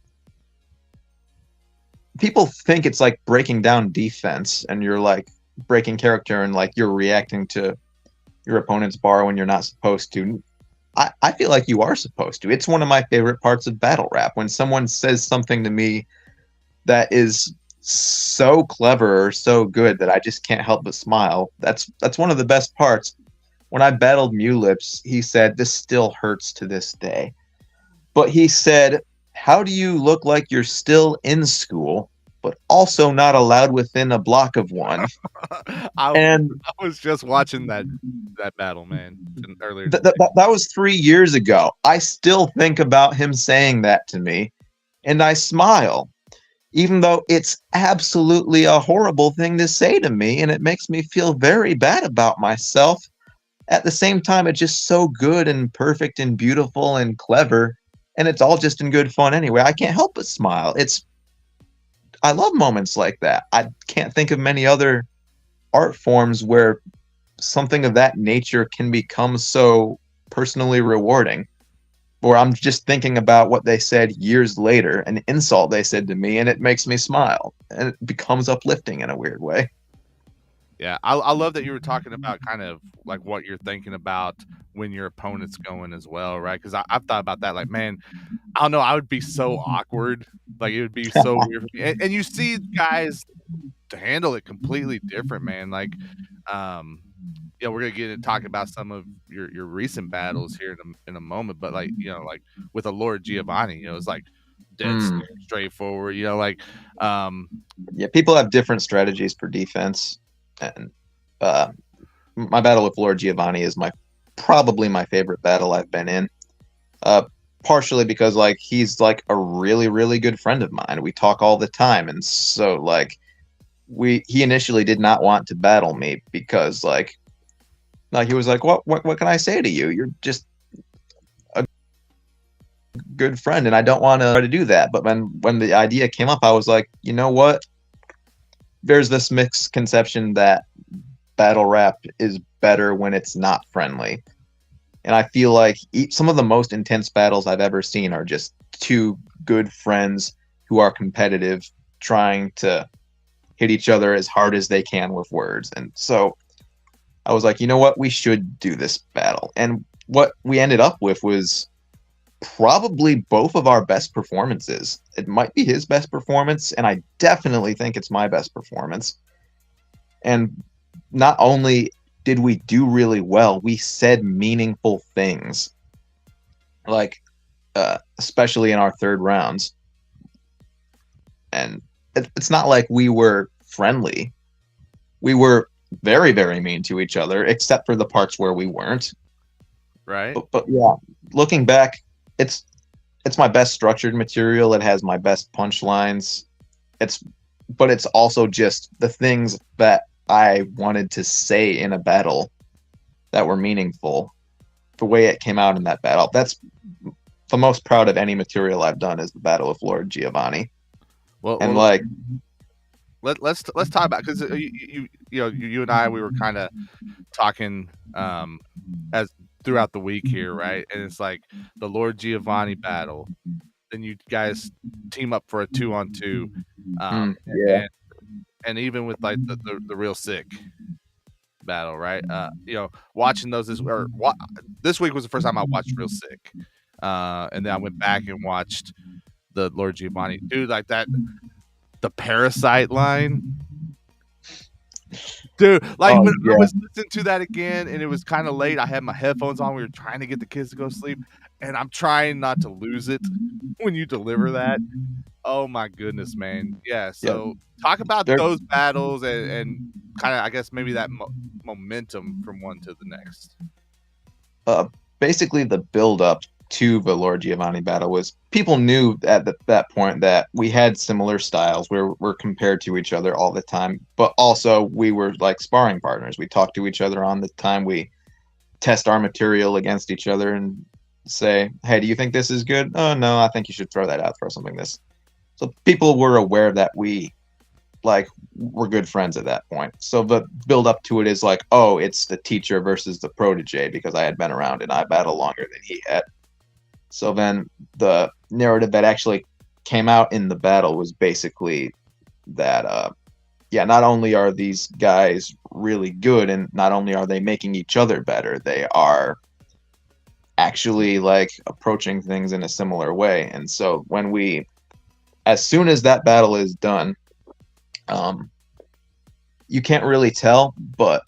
people think it's like breaking down defense and you're like breaking character and like you're reacting to your opponent's bar when you're not supposed to. I feel like you are supposed to. It's one of my favorite parts of battle rap when someone says something to me that is so clever or so good that I just can't help but smile. That's one of the best parts. When I battled Mulips, he said, "This still hurts to this day." But he said, "How do you look like you're still in school, but also not allowed within a block of one?" I was just watching that battle, man, earlier. That was 3 years ago. I still think about him saying that to me, and I smile, even though it's absolutely a horrible thing to say to me, and it makes me feel very bad about myself. At the same time, it's just so good and perfect and beautiful and clever, and it's all just in good fun anyway. I can't help but smile. I love moments like that. I can't think of many other art forms where something of that nature can become so personally rewarding. Or I'm just thinking about what they said years later, an insult they said to me, and it makes me smile, and it becomes uplifting in a weird way. Yeah, I love that you were talking about kind of like what you're thinking about when your opponent's going as well, right? Because I've thought about that. Like, man, I don't know, I would be so awkward. Like, it would be so weird. And you see guys to handle it completely different, man. Like, we're gonna get to talk about some of your recent battles here in a moment, but like, like with a Lord Giovanni, it's like dead straightforward, like yeah, people have different strategies for defense, and my battle with Lord Giovanni is probably my favorite battle I've been in. Partially because like he's like a really, really good friend of mine. We talk all the time, and so like he initially did not want to battle me because like he was like, what can I say to you? You're just a good friend, and I don't want to try to do that. But when the idea came up, I was like, you know what? There's this misconception that battle rap is better when it's not friendly. And I feel like some of the most intense battles I've ever seen are just two good friends who are competitive, trying to hit each other as hard as they can with words. And so I was like, you know what? We should do this battle. And what we ended up with was probably both of our best performances. It might be his best performance, and I definitely think it's my best performance. And not only did we do really well, we said meaningful things. Like, especially in our third rounds. And it's not like we were friendly. We were very, very mean to each other, except for the parts where we weren't. Right. But yeah, looking back, it's my best structured material. It has my best punchlines. But it's also just the things that I wanted to say in a battle that were meaningful. The way it came out in that battle. That's the most proud of any material I've done is the Battle of Lord Giovanni. Let's talk about, because you and I, we were kind of talking as throughout the week here, right? And it's like the Lord Giovanni battle, then you guys team up for a 2-on-2, and even with like the real sick battle, right? Watching those this week was the first time I watched Real Sick, and then I went back and watched the Lord Giovanni, dude, like that. The Parasite line, dude, like when I was listening to that again and it was kind of late, I had my headphones on, we were trying to get the kids to go to sleep, and I'm trying not to lose it when you deliver that. Oh my goodness, man. Yeah, so talk about those battles and kind of, I guess, maybe that momentum from one to the next. Basically the build up to the Lord Giovanni battle was people knew at that point that we had similar styles. We're compared to each other all the time, but also we were like sparring partners. We talked to each other on the time. We test our material against each other and say, hey, do you think this is good? Oh, no, I think you should throw that out, throw something this. So people were aware that we like were good friends at that point. So the build up to it is like, oh, it's the teacher versus the protege because I had been around in iBattle longer than he had. So then the narrative that actually came out in the battle was basically that, yeah, not only are these guys really good and not only are they making each other better, they are actually like approaching things in a similar way. And so as soon as that battle is done, you can't really tell, but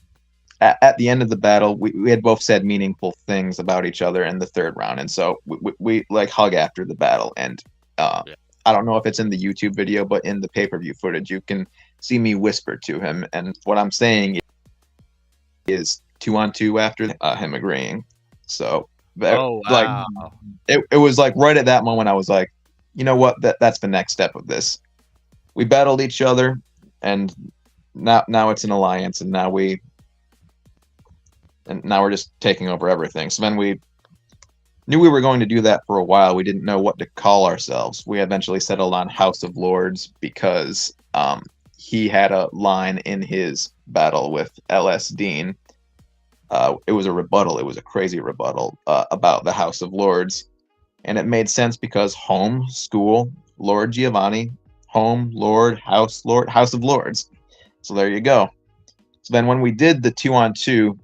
at the end of the battle, we had both said meaningful things about each other in the third round, and so we like hug after the battle. And I don't know if it's in the YouTube video, but in the pay-per-view footage, you can see me whisper to him, and what I'm saying is 2-on-2 after him agreeing. So like it was like right at that moment, I was like, you know what, that's the next step of this. We battled each other, and now it's an alliance, and now we're just taking over everything. So then we knew we were going to do that for a while. We didn't know what to call ourselves. We eventually settled on House of Lords because he had a line in his battle with LS Dean. It was a rebuttal. It was a crazy rebuttal about the House of Lords. And it made sense because Homeskool, Lord Giovanni, Home, Lord, House of Lords. So there you go. So then when we did the 2-on-2,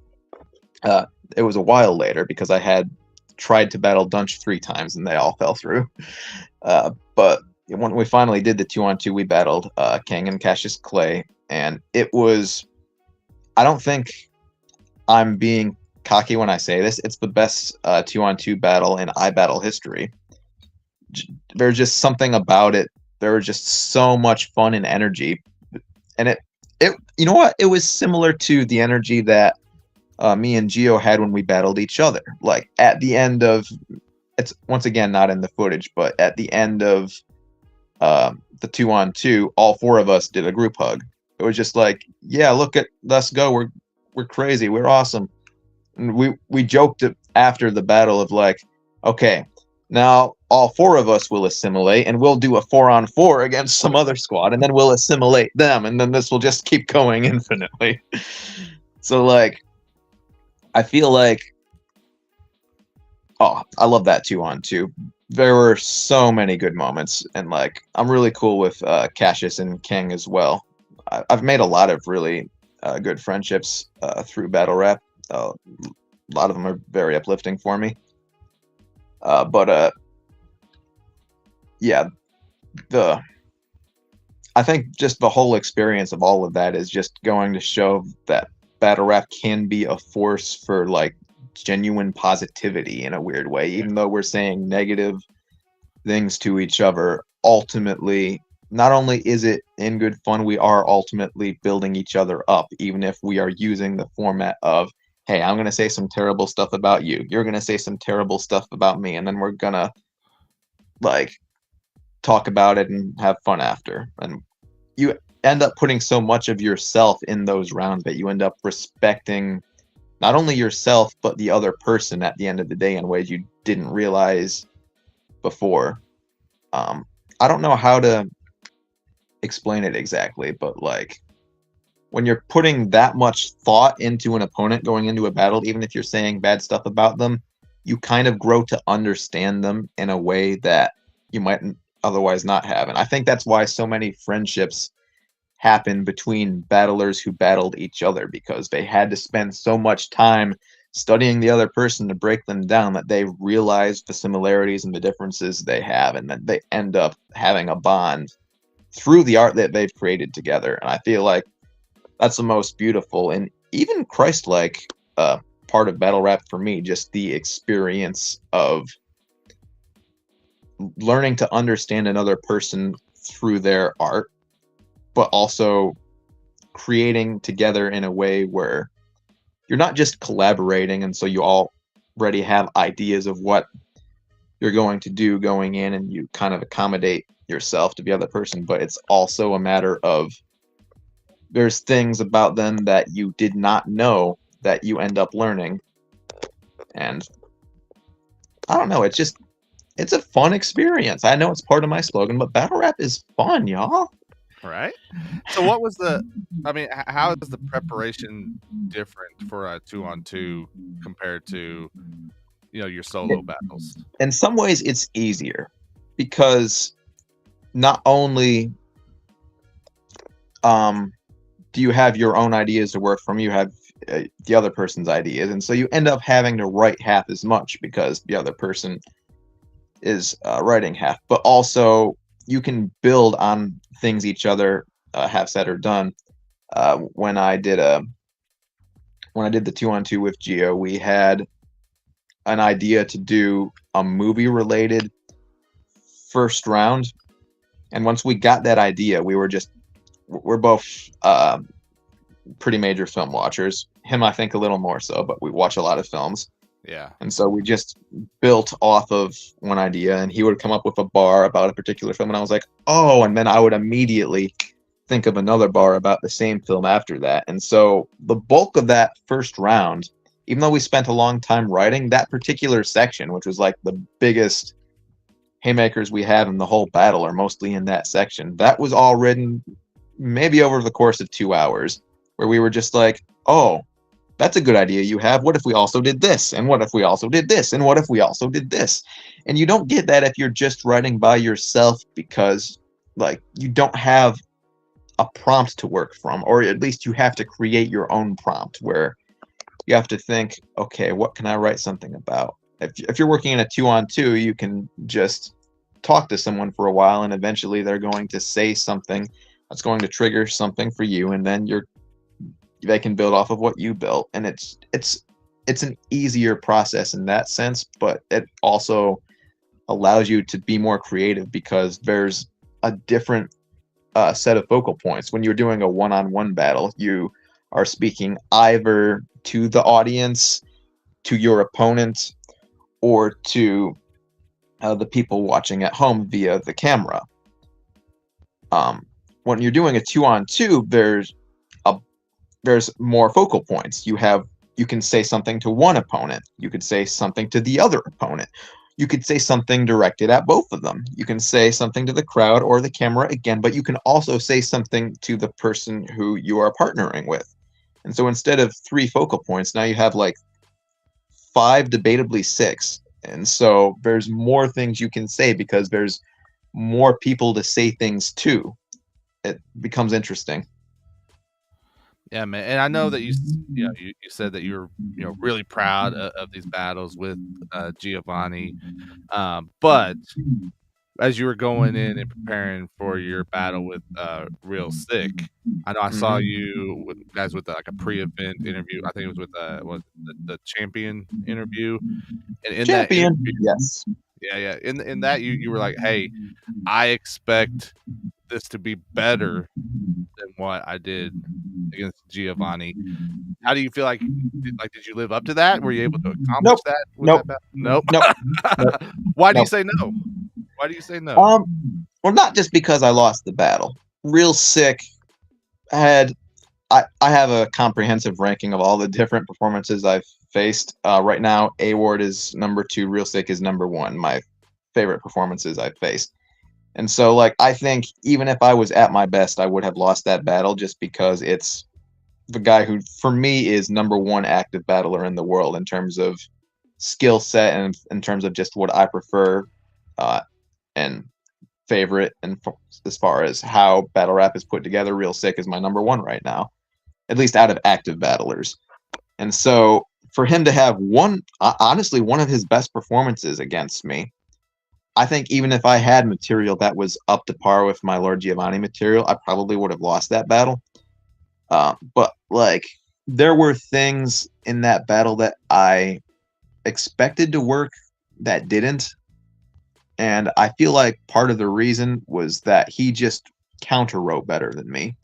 it was a while later because I had tried to battle Dunch 3 times and they all fell through. But when we finally did the 2-on-2, we battled King and Cassius Clay, and it was, I don't think I'm being cocky when I say this, it's the best 2-on-2 battle in iBattle history. There's just something about it. There was just so much fun and energy, and it you know what? It was similar to the energy that me and Gio had when we battled each other. Like at the end of, it's once again not in the footage, but at the end of the 2-on-2, all 4 of us did a group hug. It was just like, yeah, look at us go. We're crazy. We're awesome. And we joked after the battle of like, okay, now all 4 of us will assimilate and we'll do a 4-on-4 against some other squad, and then we'll assimilate them, and then this will just keep going infinitely. So like, I feel like, oh, I love that 2-on-2. There were so many good moments, and like, I'm really cool with Cassius and King as well. I've made a lot of really good friendships through battle rap. A lot of them are very uplifting for me. But yeah, I think just the whole experience of all of that is just going to show that battle rap can be a force for like genuine positivity in a weird way. Even though we're saying negative things to each other, ultimately, not only is it in good fun, we are ultimately building each other up, even if we are using the format of, hey, I'm going to say some terrible stuff about you. You're going to say some terrible stuff about me. And then we're going to like talk about it and have fun after. And you end up putting so much of yourself in those rounds that you end up respecting not only yourself, but the other person at the end of the day in ways you didn't realize before. I don't know how to explain it exactly, but like when you're putting that much thought into an opponent going into a battle, even if you're saying bad stuff about them, you kind of grow to understand them in a way that you might otherwise not have. And I think that's why so many friendships happen between battlers who battled each other, because they had to spend so much time studying the other person to break them down that they realize the similarities and the differences they have, and then they end up having a bond through the art that they've created together. And I feel like that's the most beautiful and even Christ-like part of battle rap for me, just the experience of learning to understand another person through their art, but also creating together in a way where you're not just collaborating and so you already have ideas of what you're going to do going in, and you kind of accommodate yourself to the other person. But it's also a matter of there's things about them that you did not know that you end up learning. And I don't know, it's a fun experience. I know it's part of my slogan, but battle rap is fun, y'all. Right. So what was how is the preparation different for a 2-on-2 compared to, your solo battles? In some ways it's easier because not only do you have your own ideas to work from, you have the other person's ideas, and so you end up having to write half as much because the other person is writing half. But also you can build on things each other have said or done. When I did the 2-on-2 with Geo, we had an idea to do a movie related first round, and once we got that idea, we're both pretty major film watchers. Him, I think, a little more so, but we watch a lot of films. Yeah. And so we just built off of one idea, and he would come up with a bar about a particular film, and I was like, oh, and then I would immediately think of another bar about the same film after that. And so the bulk of that first round, even though we spent a long time writing, that particular section, which was like the biggest haymakers we have in the whole battle, are mostly in that section. That was all written maybe over the course of 2 hours, where we were just like, oh, that's a good idea you have. What if we also did this? And what if we also did this? And what if we also did this? And you don't get that if you're just writing by yourself, because like you don't have a prompt to work from, or at least you have to create your own prompt where you have to think, okay, what can I write something about? If you're working in a 2-on-2, you can just talk to someone for a while, and eventually they're going to say something that's going to trigger something for you, and then they can build off of what you built. And it's an easier process in that sense, but it also allows you to be more creative because there's a different set of focal points. When you're doing a one-on-one battle, you are speaking either to the audience, to your opponent, or to the people watching at home via the camera. When you're doing a 2-on-2, there's more focal points. You can say something to one opponent. You could say something to the other opponent. You could say something directed at both of them. You can say something to the crowd or the camera again, but you can also say something to the person who you are partnering with. And so instead of 3 focal points, now you have like 5, debatably 6. And so there's more things you can say because there's more people to say things to. It becomes interesting. Yeah, man. And I know that you said that you're really proud of these battles with Giovanni, but as you were going in and preparing for your battle with Real Sick, I know I saw you guys with like a pre-event interview. I think it was with the champion interview, and in Champion, that interview, yes, yeah. In that you were like, hey, I expect this to be better than what I did against Giovanni. How do you feel like did you live up to that? Were you able to accomplish that with that battle? Nope. Why do you say no? Why do you say no? Well, not just because I lost the battle. Real Sick had I have a comprehensive ranking of all the different performances I've faced. Right now, A-Ward is number 2, Real Sick is number 1. My favorite performances I've faced. And so, like, I think even if I was at my best, I would have lost that battle just because it's the guy who, for me, is number 1 active battler in the world in terms of skill set and in terms of just what I prefer and favorite. And as far as how battle rap is put together, Real Sick is my number 1 right now, at least out of active battlers. And so for him to have honestly, one of his best performances against me, I think even if I had material that was up to par with my Lord Giovanni material, I probably would have lost that battle. But like, there were things in that battle that I expected to work that didn't. And I feel like part of the reason was that he just counter wrote better than me.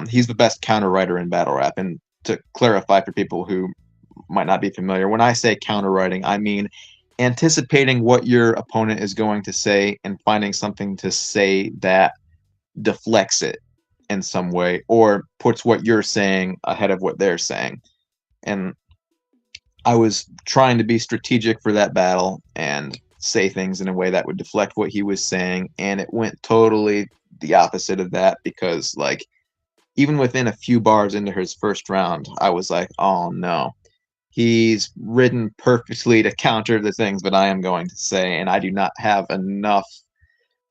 He's the best counter writer in battle rap. And to clarify for people who might not be familiar, when I say counter writing, I mean anticipating what your opponent is going to say and finding something to say that deflects it in some way or puts what you're saying ahead of what they're saying. And I was trying to be strategic for that battle and say things in a way that would deflect what he was saying, and it went totally the opposite of that because, like, even within a few bars into his first round, I was like, oh no. He's written perfectly to counter the things that I am going to say, and I do not have enough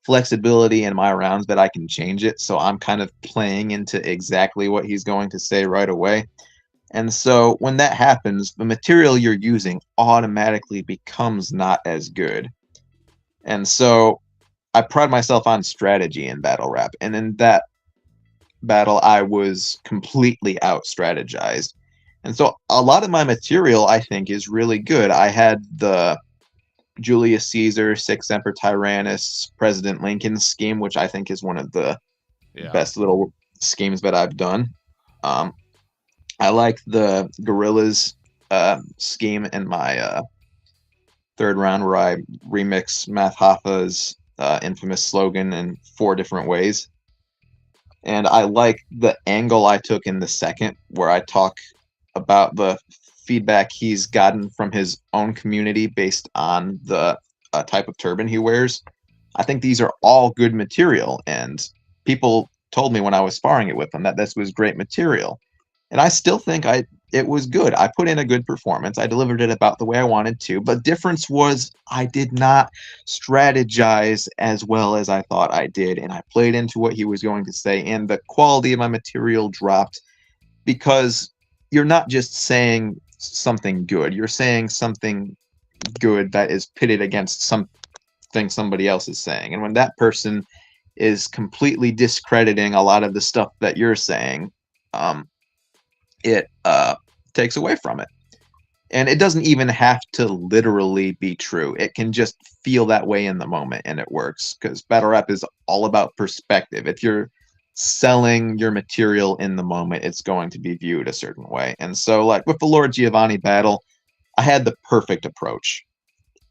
flexibility in my rounds that I can change it. So I'm kind of playing into exactly what he's going to say right away. And so when that happens, the material you're using automatically becomes not as good. And so I pride myself on strategy in battle rap. And in that battle, I was completely out strategized. And so a lot of my material, I think, is really good. I had the Julius Caesar, Sixth Emperor Tyrannus, President Lincoln scheme, which I think is one of the best little schemes that I've done. I like the Gorillas scheme in my third round where I remix Math Hoffa's infamous slogan in 4 different ways. And I like the angle I took in the second where I talk about the feedback he's gotten from his own community based on the type of turban he wears. I think these are all good material, and people told me when I was sparring it with them that this was great material. And I still think it was good. I put in a good performance. I delivered it about the way I wanted to, but difference was I did not strategize as well as I thought I did, and I played into what he was going to say, and the quality of my material dropped because you're not just saying something good. You're saying something good that is pitted against something somebody else is saying. And when that person is completely discrediting a lot of the stuff that you're saying, it takes away from it. And it doesn't even have to literally be true. It can just feel that way in the moment, and it works because battle rap is all about perspective. If you're selling your material in the moment, it's going to be viewed a certain way. And so, like with the Lord Giovanni battle, I had the perfect approach.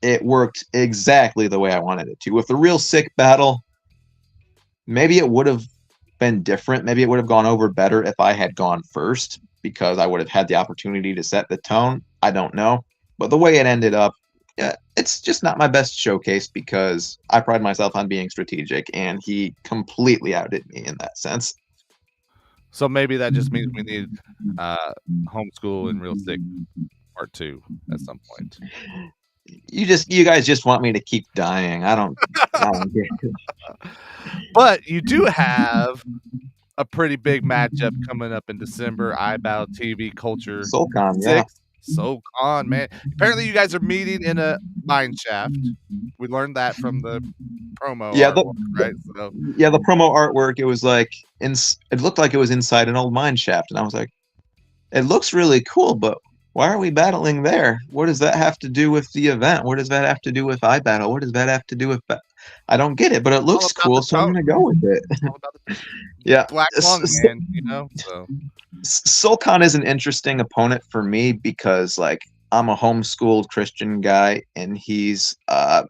It worked exactly the way I wanted it to. With the Real Sick battle, maybe it would have been different. Maybe it would have gone over better if I had gone first because I would have had the opportunity to set the tone. I don't know. But the way it ended up, yeah, it's just not my best showcase because I pride myself on being strategic, and he completely outdid me in that sense. So maybe that just means we need Homeschool and Real Sick Part 2 at some point. You guys just want me to keep dying. I don't get it. But you do have a pretty big matchup coming up in December. iBattle TV Culture SoulCon, 6. yeah. SoulCon, man. Apparently you guys are meeting in a mine shaft. We learned that from the promo artwork, right? So yeah, the promo artwork, it was like it looked like it was inside an old mine shaft, and I was like, it looks really cool, but why are we battling there? What does that have to do with the event? What does that have to do with iBattle? What does that have to do with I don't get it, but it looks cool, so I'm gonna go with it. Yeah, Black Lung, man, you know. So SoulCon is an interesting opponent for me because, like, I'm a homeschooled Christian guy, and he's a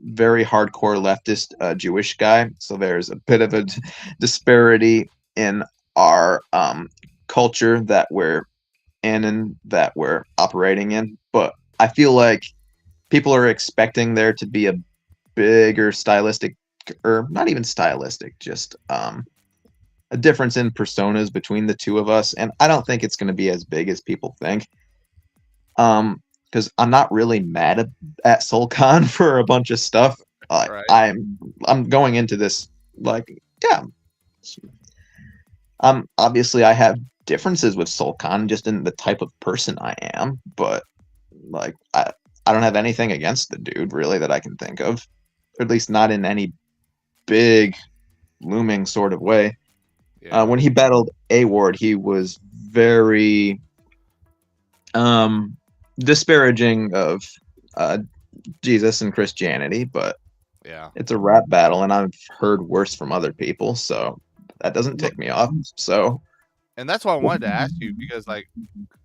very hardcore leftist Jewish guy. So there's a bit of a disparity in our culture that we're in and that we're operating in. But I feel like people are expecting there to be a bigger stylistic, or not even stylistic, just a difference in personas between the two of us, and I don't think it's going to be as big as people think. Because I'm not really mad at SoulCon for a bunch of stuff. right. I'm going into this like, yeah. Obviously I have differences with SoulCon just in the type of person I am, but like I don't have anything against the dude really that I can think of, or at least not in any big looming sort of way. Yeah. When he battled A-Ward, he was very disparaging of Jesus and Christianity, but yeah, it's a rap battle, and I've heard worse from other people, so that doesn't tick me off. So, and that's why I wanted to ask you, because like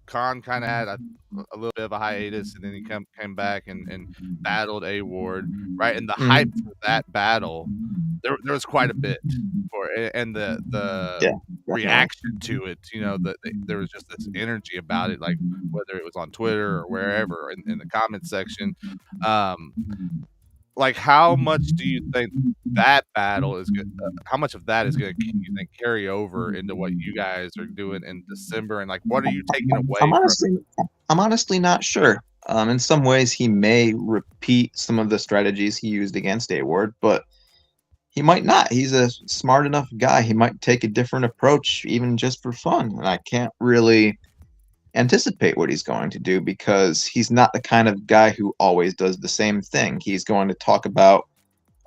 Khan kind of had a little bit of a hiatus, and then he came back and battled A Ward, right? And the hype for that battle, there was quite a bit for it, and the Yeah, definitely. reaction to it. You know, there was just this energy about it, like whether it was on Twitter or wherever in the comment section. Like, how much do you think that battle is good? How much of that is going to, you think, carry over into what you guys are doing in December? And like, what are you taking away I'm honestly not sure. In some ways, he may repeat some of the strategies he used against A Ward, but he might not. He's a smart enough guy. He might take a different approach, even just for fun. And I can't really anticipate what he's going to do because he's not the kind of guy who always does the same thing. He's going to talk about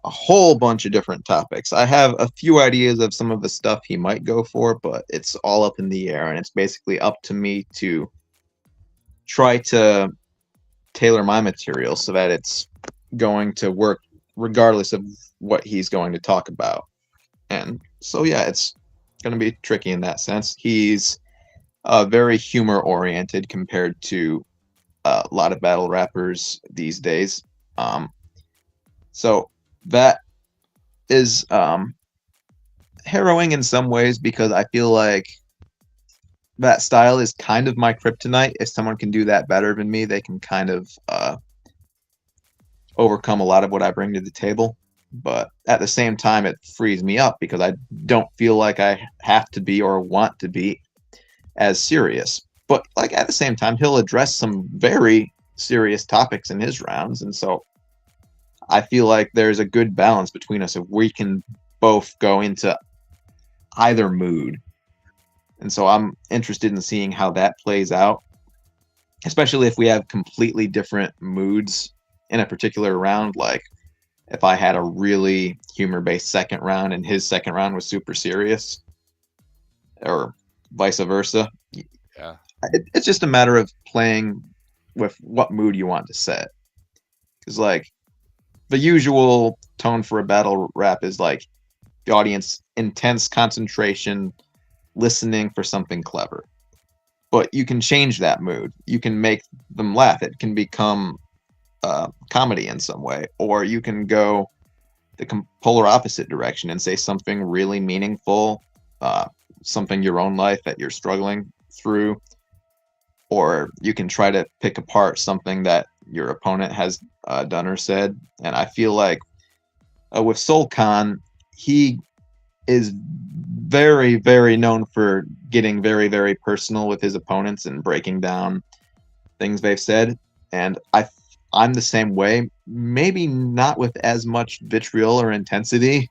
a whole bunch of different topics. I have a few ideas of some of the stuff he might go for, but it's all up in the air, and it's basically up to me to try to tailor my material so that it's going to work regardless of what he's going to talk about. And so, yeah, it's going to be tricky in that sense. He's very humor oriented compared to a lot of battle rappers these days. So that is harrowing in some ways because I feel like that style is kind of my kryptonite. If someone can do that better than me, they can kind of overcome a lot of what I bring to the table. But at the same time, it frees me up because I don't feel like I have to be or want to be as serious. But like at the same time, he'll address some very serious topics in his rounds, and so I feel like there's a good balance between us if we can both go into either mood. And so I'm interested in seeing how that plays out, especially if we have completely different moods in a particular round. Like if I had a really humor-based second round and his second round was super serious, or vice versa. Yeah, it's just a matter of playing with what mood you want to set. Because like the usual tone for a battle rap is like the audience intense concentration, listening for something clever. But you can change that mood. You can make them laugh. It can become comedy in some way, or you can go the polar opposite direction and say something really meaningful, something your own life that you're struggling through, or you can try to pick apart something that your opponent has done or said. And I feel like with Soul Khan, he is very, very known for getting very, very personal with his opponents and breaking down things they've said. And I'm the same way, maybe not with as much vitriol or intensity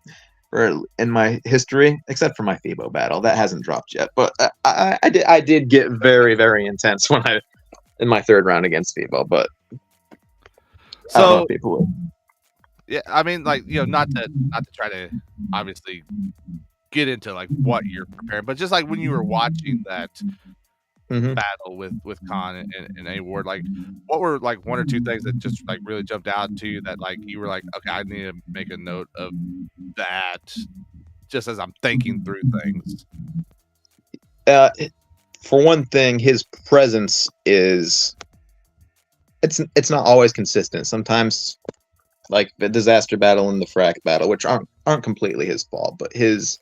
or in my history, except for my Fibo battle. That hasn't dropped yet. But I did get very, very intense when in my third round against Fibo. But I don't know if people would. Yeah, I mean, like, you know, not to try to obviously get into like what you're preparing, but just like when you were watching that battle with Khan and A Ward, like what were like one or two things that just like really jumped out to you that like you were like, okay, I need to make a note of that just as I'm thinking through things? For one thing, his presence is it's not always consistent. Sometimes like the disaster battle and the frack battle, which aren't completely his fault, but his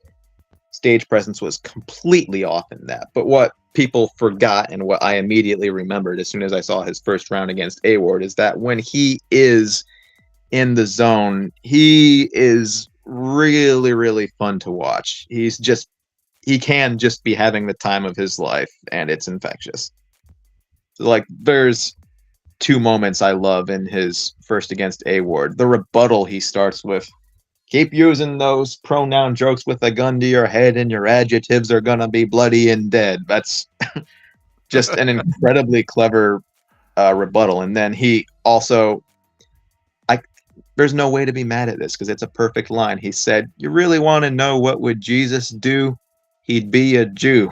stage presence was completely off in that. But what people forgot and what I immediately remembered as soon as I saw his first round against A Ward is that when he is in the zone, he is really, really fun to watch. He can just be having the time of his life, and it's infectious. So, like, there's two moments I love in his first against A Ward. The rebuttal he starts with, keep using those pronoun jokes with a gun to your head and your adjectives are gonna be bloody and dead. That's just an incredibly clever rebuttal. And then he also, there's no way to be mad at this because it's a perfect line. He said, you really want to know what would Jesus do? He'd be a Jew.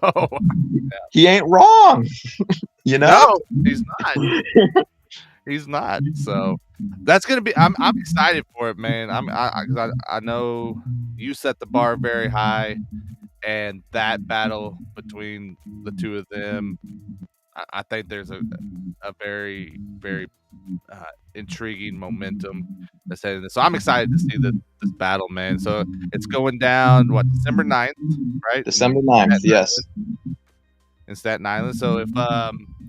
Oh, yeah. He ain't wrong. You know? No, he's not. He's not. So that's gonna be. I'm excited for it, man. I know you set the bar very high, and that battle between the two of them, I think there's a very, very intriguing momentum that's heading this. So I'm excited to see this battle, man. So it's going down December 9th, right? December 9th, yes. In Staten Island. So if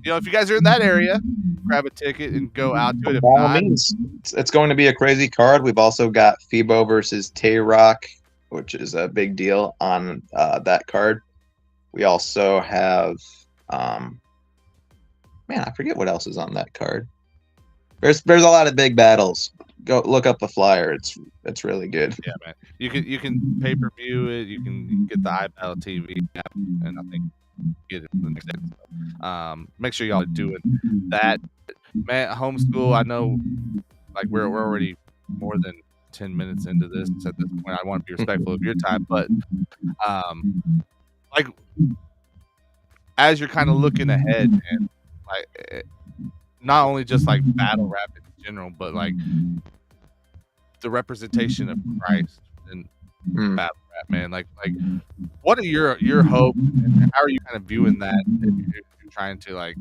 if you guys are in that area, grab a ticket and go out to it. If By all not, means, it's going to be a crazy card. We've also got FIBO versus Tay-Rock, which is a big deal on that card. We also have, man, I forget what else is on that card. There's a lot of big battles. Go look up the flyer. It's really good. Yeah, man. You can pay-per-view it. You can get the iBattle TV app, and I think get it for the next day. So, make sure y'all are doing that, man. Homeschool. I know, like we're already more than 10 minutes into this at this point. I want to be respectful of your time, but like as you're kind of looking ahead, and like not only just like battle rap in general, but like the representation of Christ and battle rap, man. Like what are your hopes, and how are you kind of viewing that if you're trying to like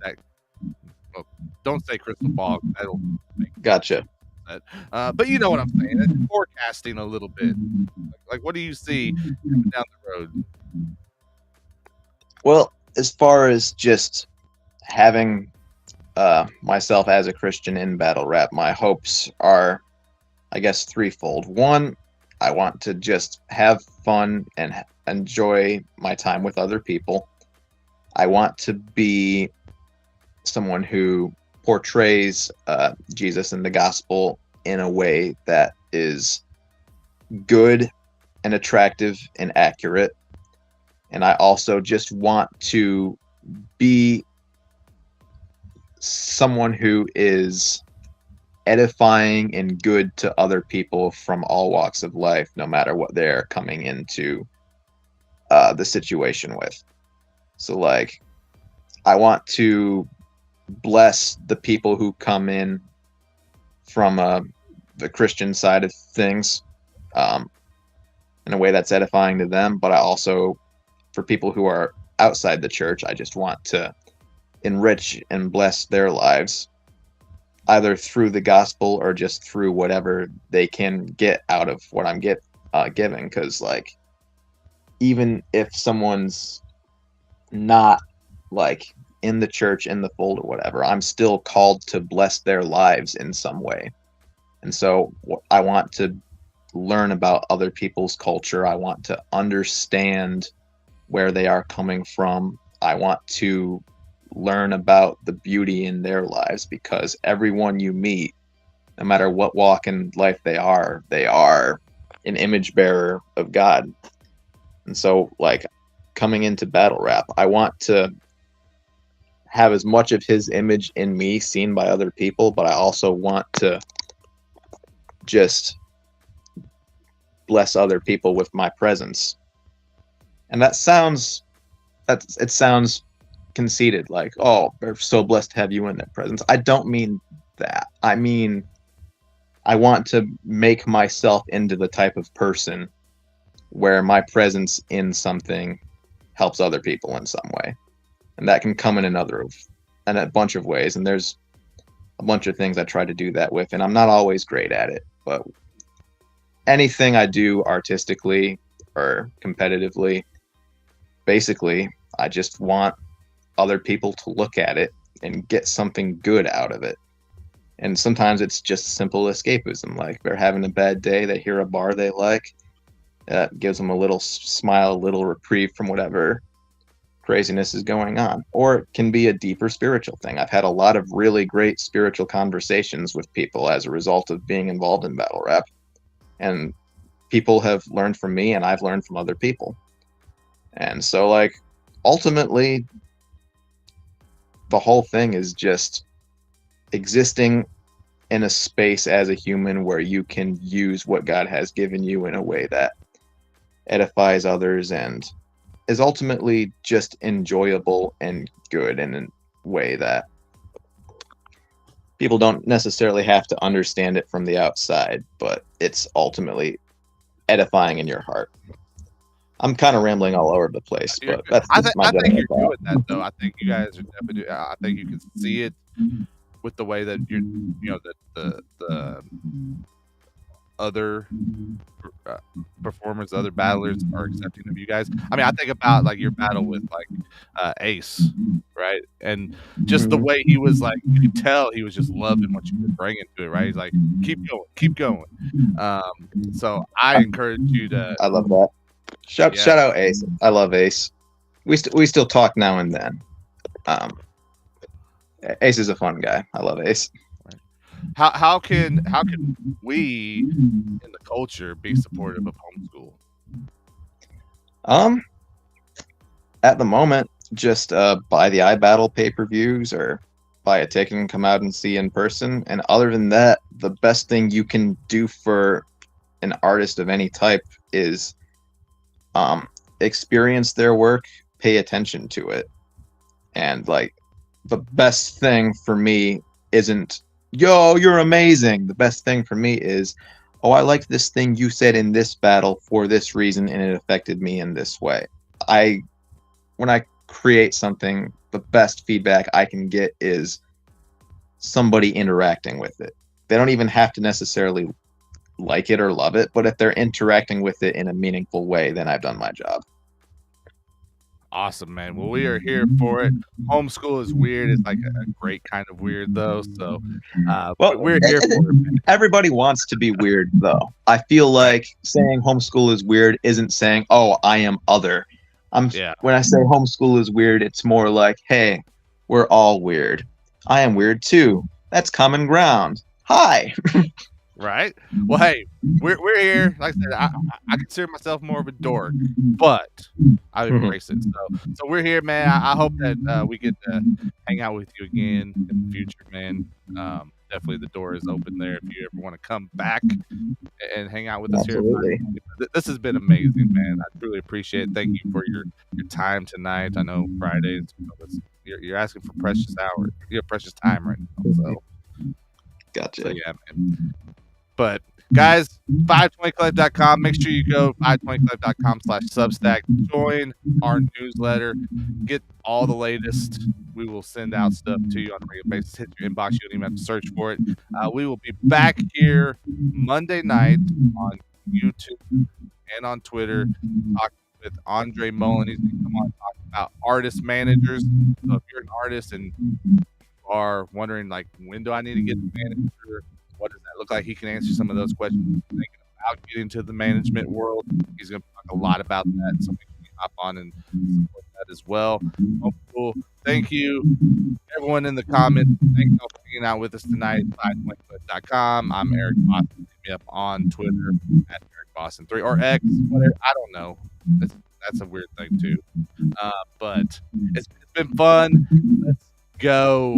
that? Well, don't say crystal ball. That'll make Gotcha. But you know what I'm saying. It's forecasting a little bit. Like what do you see coming down the road? Well, as far as just having myself as a Christian in battle rap, my hopes are, I guess, threefold. One, I want to just have fun and enjoy my time with other people. I want to be someone who portrays Jesus and the gospel in a way that is good and attractive and accurate. And I also just want to be someone who is edifying and good to other people from all walks of life, no matter what they're coming into the situation with. So like, I want to bless the people who come in from the Christian side of things in a way that's edifying to them. But I also, for people who are outside the church, I just want to enrich and bless their lives, either through the gospel or just through whatever they can get out of what I'm giving. Because like, even if someone's not like in the church, in the fold or whatever, I'm still called to bless their lives in some way. And so I want to learn about other people's culture. I want to understand where they are coming from. I want to learn about the beauty in their lives, because everyone you meet, no matter what walk in life they are an image bearer of God. And so like, coming into battle rap, I want to have as much of his image in me seen by other people, but I also want to just bless other people with my presence. And it sounds conceited, like, oh, we're so blessed to have you in their presence. I don't mean that. I mean, I want to make myself into the type of person where my presence in something helps other people in some way. And that can come in a bunch of ways. And there's a bunch of things I try to do that with, and I'm not always great at it. But anything I do artistically or competitively, basically, I just want other people to look at it and get something good out of it. And sometimes it's just simple escapism. Like, they're having a bad day, they hear a bar they like, that gives them a little smile, a little reprieve from whatever craziness is going on. Or it can be a deeper spiritual thing. I've had a lot of really great spiritual conversations with people as a result of being involved in battle rap. And people have learned from me, and I've learned from other people. And so, like, ultimately, the whole thing is just existing in a space as a human where you can use what God has given you in a way that edifies others and is ultimately just enjoyable and good in a way that people don't necessarily have to understand it from the outside, but it's ultimately edifying in your heart. I'm kind of rambling all over the place, but that's I my think general you're thought. doing that though. I think you guys are definitely. I think you can see it with the way that you're, the other performers, other battlers are accepting of you guys. I mean, I think about like your battle with like Ace, right? And just the way he was like, you could tell he was just loving what you were bringing to it, right? He's like, keep going, keep going. So I encourage you to. I love that. Shout out Ace. I love Ace. We still talk now and then. Ace is a fun guy. I love Ace. How can we in the culture be supportive of Homeschool? At the moment, just buy the iBattle pay-per-views or buy a ticket and come out and see in person. And other than that, the best thing you can do for an artist of any type is experience their work, pay attention to it. And like the best thing for me isn't, yo, you're amazing. The best thing for me is, oh, I like this thing you said in this battle for this reason, and it affected me in this way. When I create something, the best feedback I can get is somebody interacting with it. They don't even have to necessarily like it or love it, but if they're interacting with it in a meaningful way, then I've done my job. Awesome, man. Well, we are here for it. Homeschool is weird. It's like a great kind of weird, though. So, we're here for it, man. Everybody wants to be weird, though. I feel like saying homeschool is weird isn't saying, "Oh, I am other." When I say homeschool is weird, it's more like, "Hey, we're all weird. I am weird too. That's common ground. Hi." Right. Well, hey, we're here. Like I said, I consider myself more of a dork, but I embrace it. So we're here, man. I hope that we get to hang out with you again in the future, man. Definitely the door is open there if you ever want to come back and hang out with us here. This has been amazing, man. I truly appreciate it. Thank you for your time tonight. I know Fridays, you're asking for precious hours. You have precious time right now. So gotcha. So yeah, man. But guys, FiveTwentyClub.com. Make sure you go FiveTwentyClub.com/Substack. Join our newsletter. Get all the latest. We will send out stuff to you on a regular basis. Hit your inbox. You don't even have to search for it. We will be back here Monday night on YouTube and on Twitter. Talking with Andre Mullen. He's going to come on and talk about artist managers. So if you're an artist and you are wondering, like, when do I need to get the manager? What does that look like? He can answer some of those questions. Thinking about getting into the management world, he's going to talk a lot about that, so we can hop on and support that as well. Cool. Thank you, everyone in the comments. Thank you for hanging out with us tonight. FiveTwentyClub.com. I'm Eric Boston. Hit me up on Twitter at EricBoston3 or X, whatever. I don't know. That's a weird thing too. But it's been fun. Let's go.